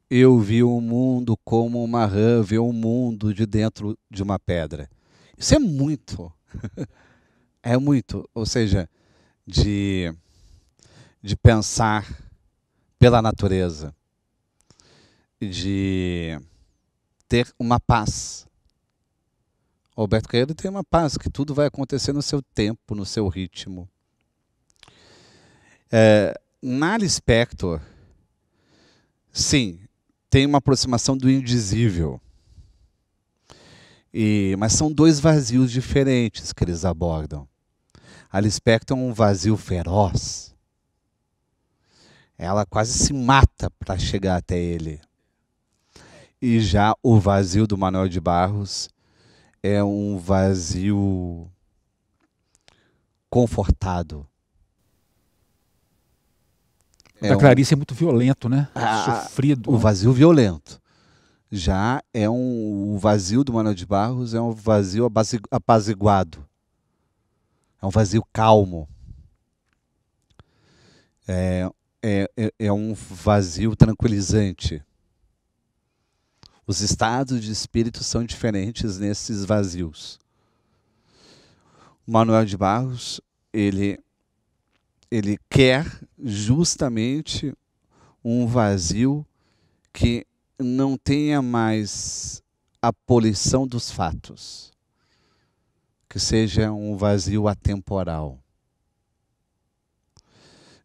Eu vi o mundo como uma rã vê o mundo de dentro de uma pedra. Isso é muito. É muito. Ou seja, de pensar pela natureza. De ter uma paz. Alberto Caeiro tem uma paz, que tudo vai acontecer no seu tempo, no seu ritmo. Na Lispector, sim, tem uma aproximação do indizível. Mas são dois vazios diferentes que eles abordam. A Lispector é um vazio feroz. Ela quase se mata para chegar até ele. E já o vazio do Manuel de Barros é um vazio confortado.
A Clarice é muito violento, né? Sofrido.
O vazio violento. Já o vazio do Manuel de Barros é um vazio apaziguado. É um vazio calmo. É um vazio tranquilizante. Os estados de espírito são diferentes nesses vazios. O Manuel de Barros, ele quer justamente um vazio que não tenha mais a poluição dos fatos, que seja um vazio atemporal.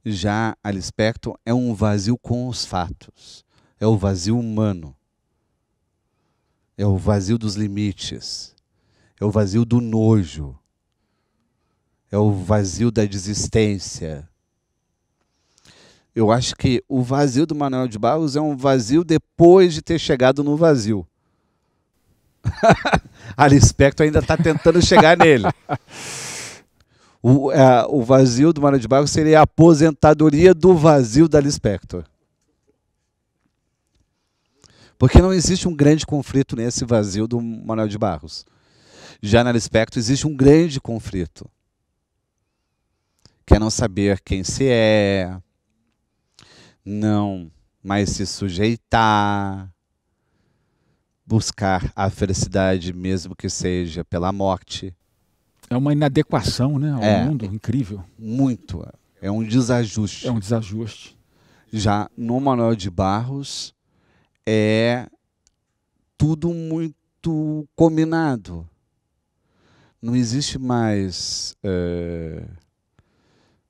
Já a Lispector é um vazio com os fatos, é o vazio humano, é o vazio dos limites, é o vazio do nojo, é o vazio da desistência. Eu acho que o vazio do Manuel de Barros é um vazio depois de ter chegado no vazio. A Lispector ainda está tentando chegar nele. O vazio do Manuel de Barros seria a aposentadoria do vazio da Lispector. Porque não existe um grande conflito nesse vazio do Manuel de Barros. Já na Lispector existe um grande conflito. Que é não saber quem se é, não mais se sujeitar, buscar a felicidade mesmo que seja pela morte.
É uma inadequação, né, ao mundo, incrível.
Muito. É um desajuste.
É um desajuste.
Já no Manuel de Barros é tudo muito combinado. Não existe mais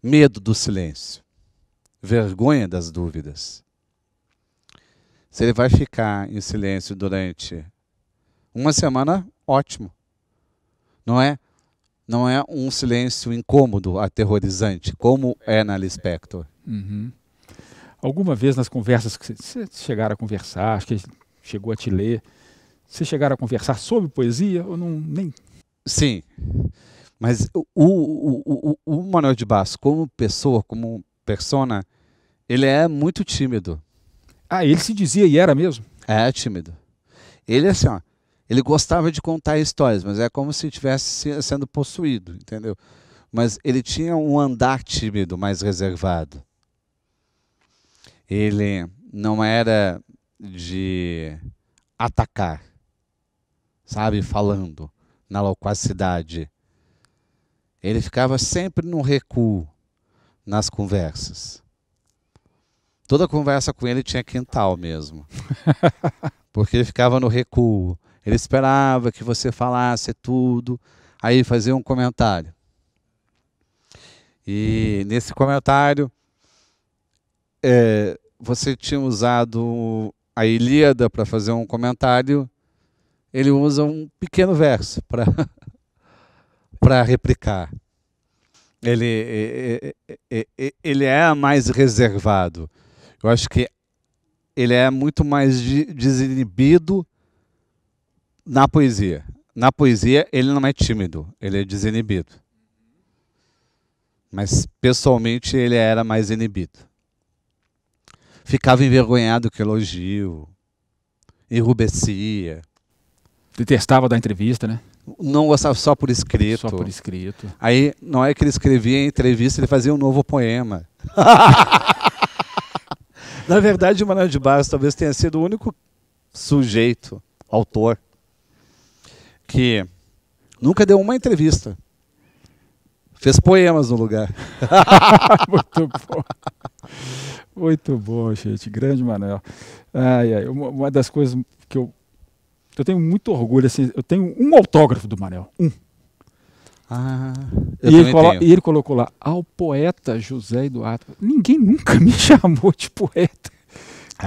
medo do silêncio, vergonha das dúvidas. Se ele vai ficar em silêncio durante uma semana, ótimo. Não é um silêncio incômodo, aterrorizante, como é na Lispector.
Uhum. Alguma vez nas conversas que você chegaram a conversar, acho que chegou a te ler, você chegaram a conversar sobre poesia ou não, nem?
Sim, mas o Manuel de Barros, como pessoa, como persona, ele é muito tímido.
Ah, ele se dizia e era mesmo?
É tímido. Ele assim, ó, ele gostava de contar histórias, mas é como se estivesse sendo possuído, entendeu? Mas ele tinha um andar tímido, mais reservado. Ele não era de atacar, sabe, falando na loquacidade. Ele ficava sempre no recuo nas conversas. Toda conversa com ele tinha quintal mesmo. Porque ele ficava no recuo. Ele esperava que você falasse tudo, aí fazia um comentário. E nesse comentário, você tinha usado a Ilíada para fazer um comentário, ele usa um pequeno verso para replicar. Ele é mais reservado. Eu acho que ele é muito mais desinibido na poesia. Na poesia, ele não é tímido, ele é desinibido. Mas, pessoalmente, ele era mais inibido. Ficava envergonhado com elogio, enrubecia.
Detestava da entrevista, né?
Não gostava só por escrito.
Só por escrito.
Aí, não é que ele escrevia em entrevista, ele fazia um novo poema. Na verdade, o Manuel de Barros talvez tenha sido o único sujeito, autor, que nunca deu uma entrevista. Fez poemas no lugar.
Muito bom. Muito bom, gente. Grande Manuel. Ai, ai. Uma das coisas que eu tenho muito orgulho, assim, eu tenho um autógrafo do Manuel. Um. E ele colocou lá, ao poeta José Eduardo. Ninguém nunca me chamou de poeta.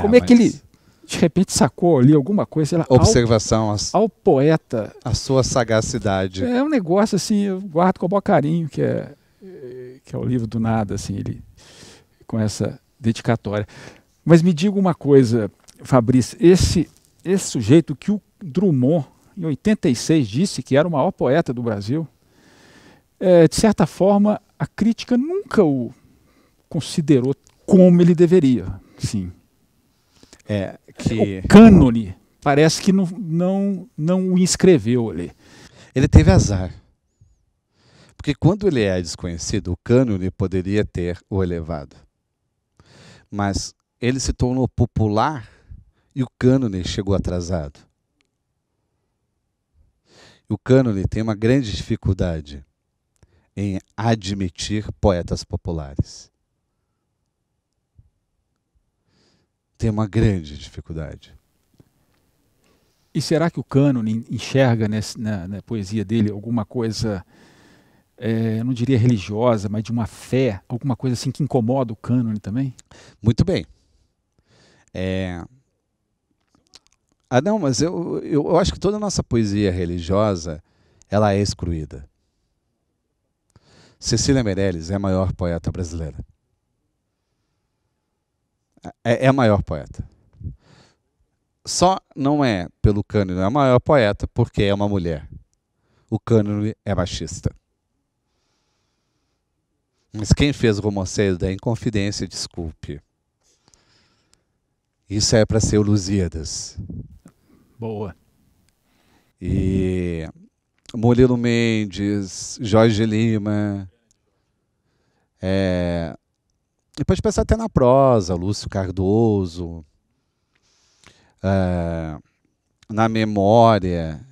Como é que ele, de repente, sacou ali alguma coisa? Sei lá,
observação.
Ao poeta.
A sua sagacidade.
É um negócio assim, eu guardo com o maior carinho, que é o livro do nada, assim, ele, com essa dedicatória. Mas me diga uma coisa, Fabrício, esse sujeito que o Drummond, em 86, disse que era o maior poeta do Brasil, de certa forma, a crítica nunca o considerou como ele deveria. Sim. O cânone parece que não o inscreveu ali.
Ele teve azar. Porque quando ele é desconhecido, o cânone poderia ter o elevado. Mas ele se tornou popular e o cânone chegou atrasado. O cânone tem uma grande dificuldade em admitir poetas populares. Tem uma grande dificuldade.
E será que o cânone enxerga na poesia dele alguma coisa, eu não diria religiosa, mas de uma fé, alguma coisa assim que incomoda o cânone também?
Muito bem. Não, mas eu acho que toda a nossa poesia religiosa, ela é excluída. Cecília Meirelles é a maior poeta brasileira. É a maior poeta. Só não é pelo cânone a maior poeta porque é uma mulher. O cânone é machista. Mas quem fez Romanceiro da Inconfidência, desculpe. Isso é para ser o Lusíadas.
Boa.
E Murilo Mendes, Jorge Lima. E pode pensar até na prosa, Lúcio Cardoso. Na memória,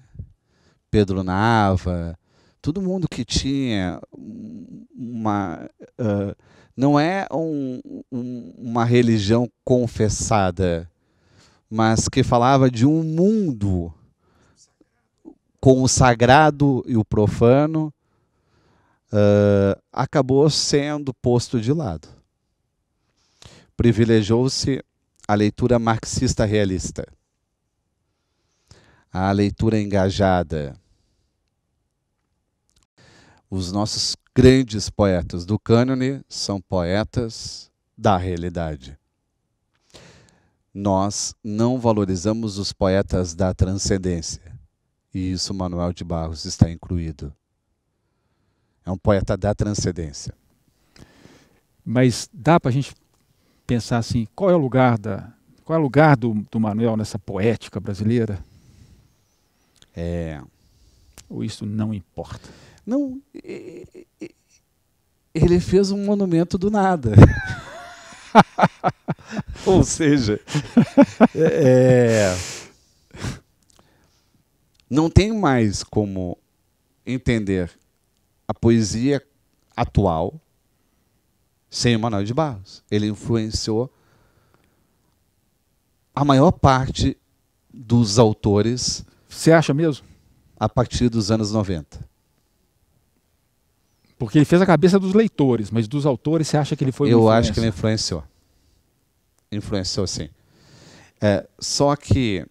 Pedro Nava. Todo mundo que tinha uma... não é uma religião confessada, mas que falava de um mundo com o sagrado e o profano, acabou sendo posto de lado. Privilegiou-se a leitura marxista realista, a leitura engajada. Os nossos grandes poetas do cânone são poetas da realidade. Nós não valorizamos os poetas da transcendência. E isso Manuel de Barros está incluído. É um poeta da transcendência.
Mas dá para a gente pensar assim, qual é o lugar do Manuel nessa poética brasileira? Ou isso não importa?
Não, ele fez um monumento do nada. Ou seja, não tem mais como entender a poesia atual sem o Manuel de Barros. Ele influenciou a maior parte dos autores.
Você acha mesmo?
A partir dos anos 90.
Porque ele fez a cabeça dos leitores, mas dos autores você acha que ele foi uma influência?
Eu acho que ele influenciou. Influenciou, sim. Só que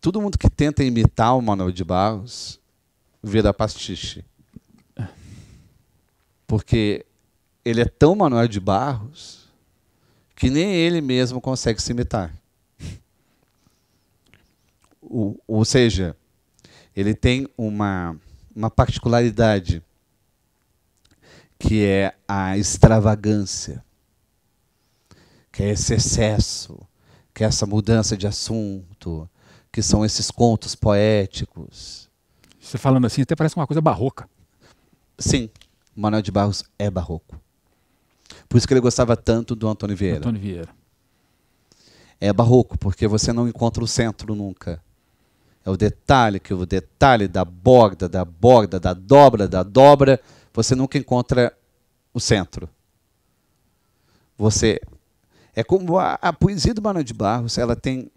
todo mundo que tenta imitar o Manuel de Barros vira pastiche. Porque ele é tão Manuel de Barros que nem ele mesmo consegue se imitar. Ou seja, ele tem uma particularidade que é a extravagância, que é esse excesso, que é essa mudança de assunto, que são esses contos poéticos.
Você falando assim, até parece uma coisa barroca.
Sim, Manuel de Barros é barroco. Por isso que ele gostava tanto do Antônio Vieira.
Antônio Vieira.
É barroco, porque você não encontra o centro nunca. É o detalhe da borda, da dobra, você nunca encontra o centro. É como a poesia do Manuel de Barros, ela tem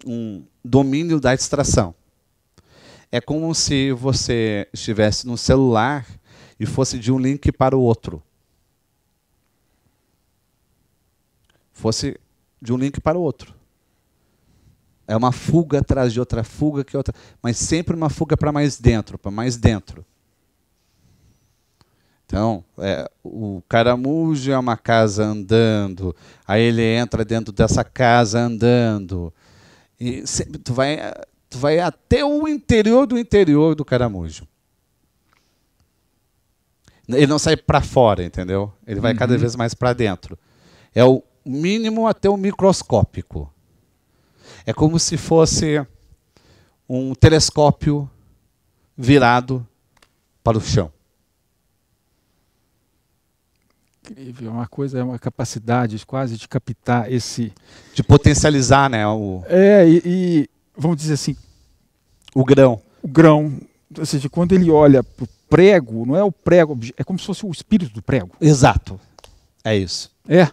um domínio da distração. É como se você estivesse no celular e fosse de um link para o outro. Fosse de um link para o outro. É uma fuga atrás de outra fuga, que outra, mas sempre uma fuga para mais dentro, para mais dentro. Então, o caramujo é uma casa andando, aí ele entra dentro dessa casa andando, e tu vai até o interior do caramujo. Ele não sai para fora, entendeu? Ele vai cada vez mais para dentro. É o mínimo até o microscópico. É como se fosse um telescópio virado para o chão.
Incrível, é uma capacidade quase de captar esse...
De potencializar, né?
E vamos dizer assim...
O grão.
O grão, ou seja, quando ele olha para o prego, não é o prego, é como se fosse o espírito do prego.
Exato. É isso.
É?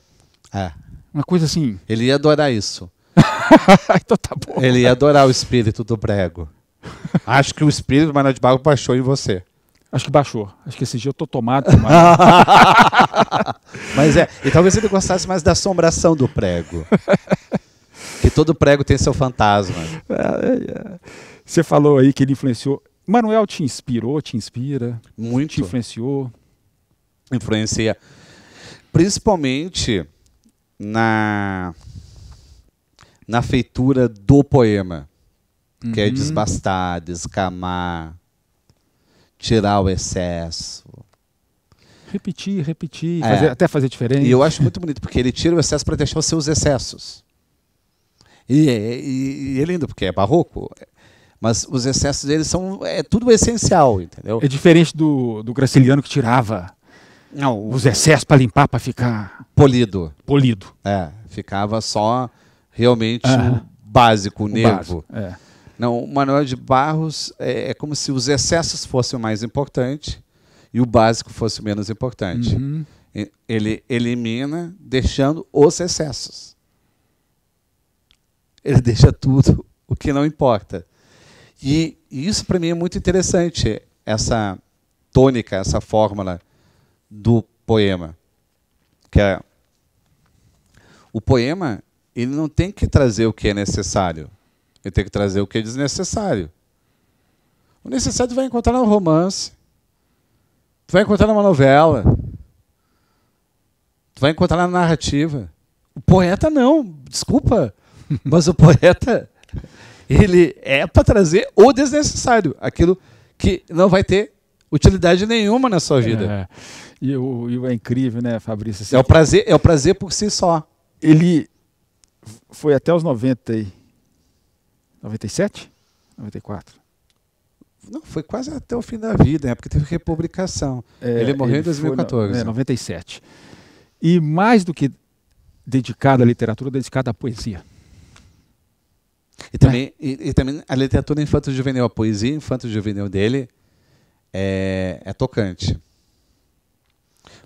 É.
Uma coisa assim...
Ele ia adorar isso.
Então tá bom.
Ele ia adorar o espírito do prego. Acho que o espírito do Manuel de Barros baixou em você.
Acho que baixou. Acho que esse dia eu tô tomado.
Mas e talvez ele gostasse mais da assombração do prego. Que todo prego tem seu fantasma.
Você falou aí que ele influenciou. Manuel te inspirou, te inspira?
Muito.
Te influenciou?
Influencia. Principalmente na feitura do poema. Que é desbastar, descamar, tirar o excesso.
Repetir, até fazer diferente.
E eu acho muito bonito, porque ele tira o excesso para deixar os seus excessos. E é lindo, porque é barroco. Mas os excessos dele são tudo essencial, entendeu?
É diferente do Graciliano, que tirava os excessos para limpar, para ficar...
Polido.
Ficava
só realmente o básico, o nervo.
Básico,
Não, o Manuel de Barros é como se os excessos fossem o mais importante e o básico fosse o menos importante. Ele elimina, deixando os excessos. Ele deixa tudo o que não importa. E isso, para mim, é muito interessante, essa tônica, essa fórmula do poema. O poema, ele não tem que trazer o que é necessário. Ele tem que trazer o que é desnecessário. O necessário vai encontrar no romance. Tu vai encontrar numa novela. Tu vai encontrar na narrativa. O poeta não, desculpa. Mas o poeta, ele é para trazer o desnecessário, aquilo que não vai ter utilidade nenhuma na sua vida.
E é incrível, né, Fabrício? Assim,
é o prazer por si só.
Ele foi até os 97? 94?
Não, foi quase até o fim da vida, né? Porque teve republicação. Ele morreu em 2014.
97. E mais do que dedicado à literatura, dedicado à poesia.
E também a literatura infanto-juvenil, a poesia infanto-juvenil dele é tocante.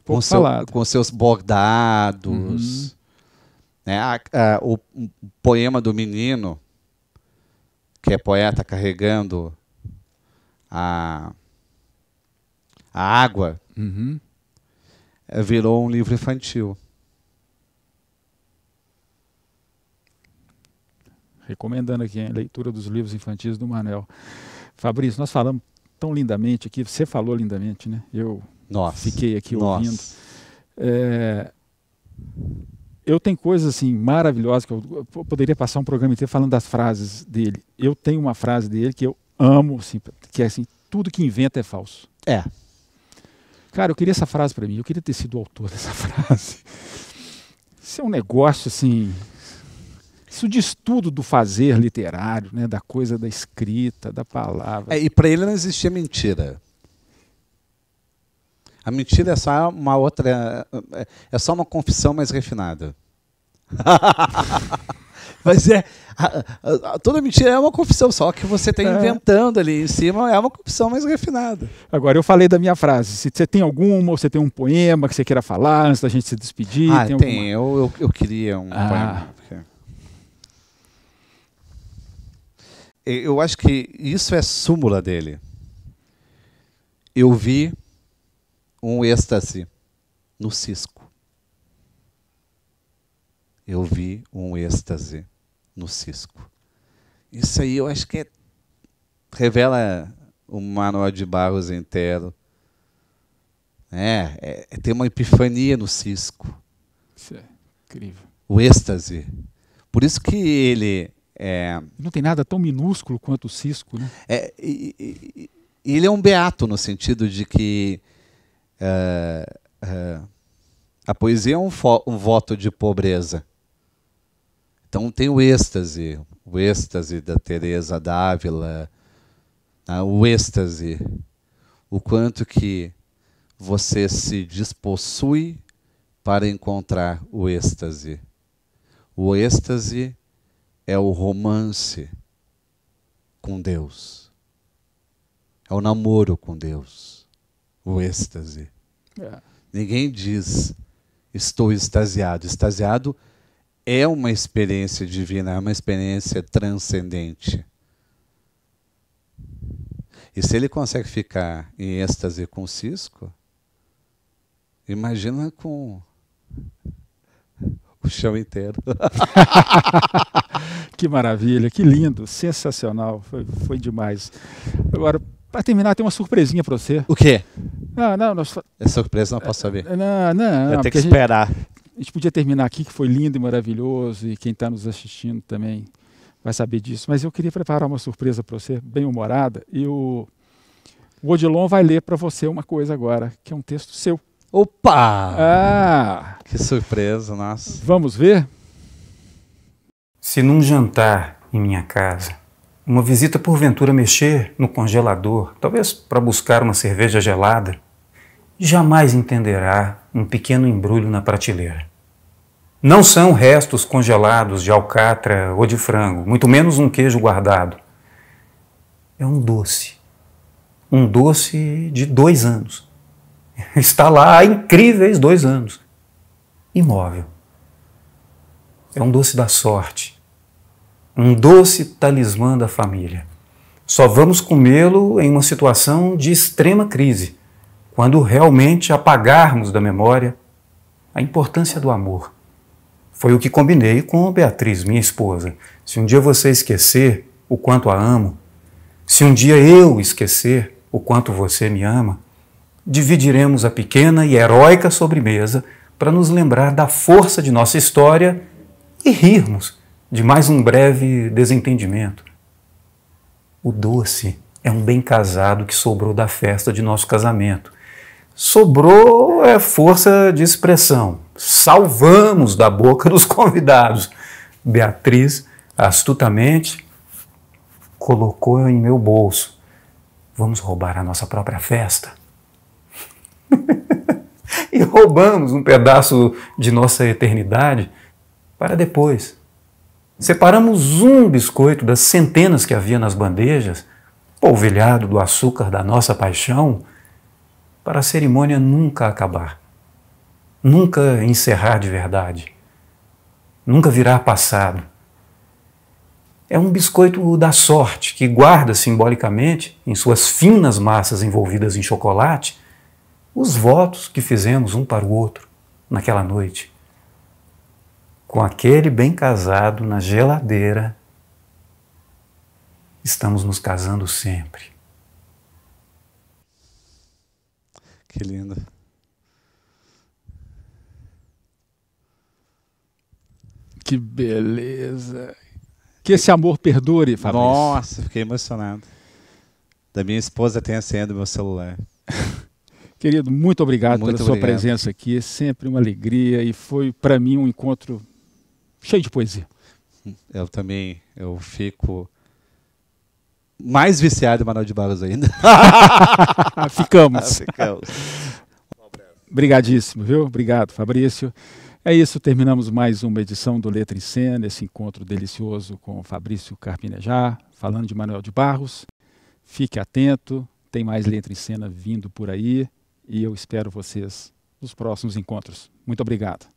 Com seus bordados. Né? O poema do menino, que é poeta carregando a água, virou um livro infantil.
Recomendando aqui a leitura dos livros infantis do Manuel. Fabrício, nós falamos tão lindamente aqui, você falou lindamente, né? Eu fiquei aqui ouvindo. Eu tenho coisas assim maravilhosas que eu poderia passar um programa inteiro falando das frases dele. Eu tenho uma frase dele que eu amo, assim, que é assim: tudo que inventa é falso. Cara, eu queria essa frase para mim. Eu queria ter sido o autor dessa frase. Isso é um negócio assim. Isso diz tudo do fazer literário, né? Da coisa da escrita, da palavra.
E para ele não existia mentira. A mentira é só uma outra, é só uma confissão mais refinada. Mas toda mentira é uma confissão, só que você está inventando ali em cima, é uma confissão mais refinada.
Agora, eu falei da minha frase. Se você tem alguma, ou você tem um poema que você queira falar antes da gente se despedir?
Tem. Eu queria um poema. Eu acho que isso é súmula dele. Eu vi um êxtase no cisco. Eu vi um êxtase no cisco. Isso aí eu acho que revela o Manuel de Barros inteiro. Tem uma epifania no cisco.
Isso é incrível.
O êxtase. Por isso que ele...
Não tem nada tão minúsculo quanto o cisco, né?
Ele é um beato no sentido de que a poesia é um voto de pobreza. Então tem o êxtase da Teresa d'Ávila, o êxtase, o quanto que você se despossui para encontrar o êxtase. O êxtase é o romance com Deus. É o namoro com Deus. O êxtase. Ninguém diz, estou extasiado. Extasiado é uma experiência divina, é uma experiência transcendente. E se ele consegue ficar em êxtase com o cisco, imagina com o chão inteiro.
Que maravilha, que lindo, sensacional, foi demais. Agora, para terminar, tem uma surpresinha para você.
O quê?
Não,
é surpresa, não posso saber.
Não.
Vai ter que esperar.
A gente podia terminar aqui, que foi lindo e maravilhoso, e quem está nos assistindo também vai saber disso. Mas eu queria preparar uma surpresa para você, bem humorada, e o Odilon vai ler para você uma coisa agora, que é um texto seu.
Opa! Que surpresa, nossa.
Vamos ver?
Se num jantar em minha casa, uma visita porventura mexer no congelador, talvez para buscar uma cerveja gelada, jamais entenderá um pequeno embrulho na prateleira. Não são restos congelados de alcatra ou de frango, muito menos um queijo guardado. É um doce de 2 anos. Está lá há incríveis 2 anos. Imóvel. É um doce da sorte. Um doce talismã da família. Só vamos comê-lo em uma situação de extrema crise, quando realmente apagarmos da memória a importância do amor. Foi o que combinei com Beatriz, minha esposa. Se um dia você esquecer o quanto a amo, se um dia eu esquecer o quanto você me ama, dividiremos a pequena e heróica sobremesa para nos lembrar da força de nossa história e rirmos de mais um breve desentendimento. O doce é um bem casado que sobrou da festa de nosso casamento. Sobrou é força de expressão. Salvamos da boca dos convidados. Beatriz, astutamente, colocou em meu bolso. Vamos roubar a nossa própria festa? E roubamos um pedaço de nossa eternidade para depois. Separamos um biscoito das centenas que havia nas bandejas, polvilhado do açúcar da nossa paixão, para a cerimônia nunca acabar, nunca encerrar de verdade, nunca virar passado. É um biscoito da sorte que guarda simbolicamente, em suas finas massas envolvidas em chocolate, os votos que fizemos um para o outro naquela noite. Com aquele bem casado na geladeira, estamos nos casando sempre.
Que lindo.
Que beleza. Que esse amor perdure, Fabrício.
Nossa, fiquei emocionado. Da minha esposa tem a senha do meu celular.
Querido, muito obrigado
Muito
pela sua
obrigado.
presença aqui. É sempre uma alegria e foi, para mim, um encontro cheio de poesia.
Eu também, eu fico mais viciado em Manoel de Barros ainda.
Ficamos.
Ficamos.
Obrigadíssimo, viu? Obrigado, Fabrício. É isso, terminamos mais uma edição do Letra em Cena, esse encontro delicioso com o Fabrício Carpinejar, falando de Manoel de Barros. Fique atento, tem mais Letra em Cena vindo por aí e eu espero vocês nos próximos encontros. Muito obrigado.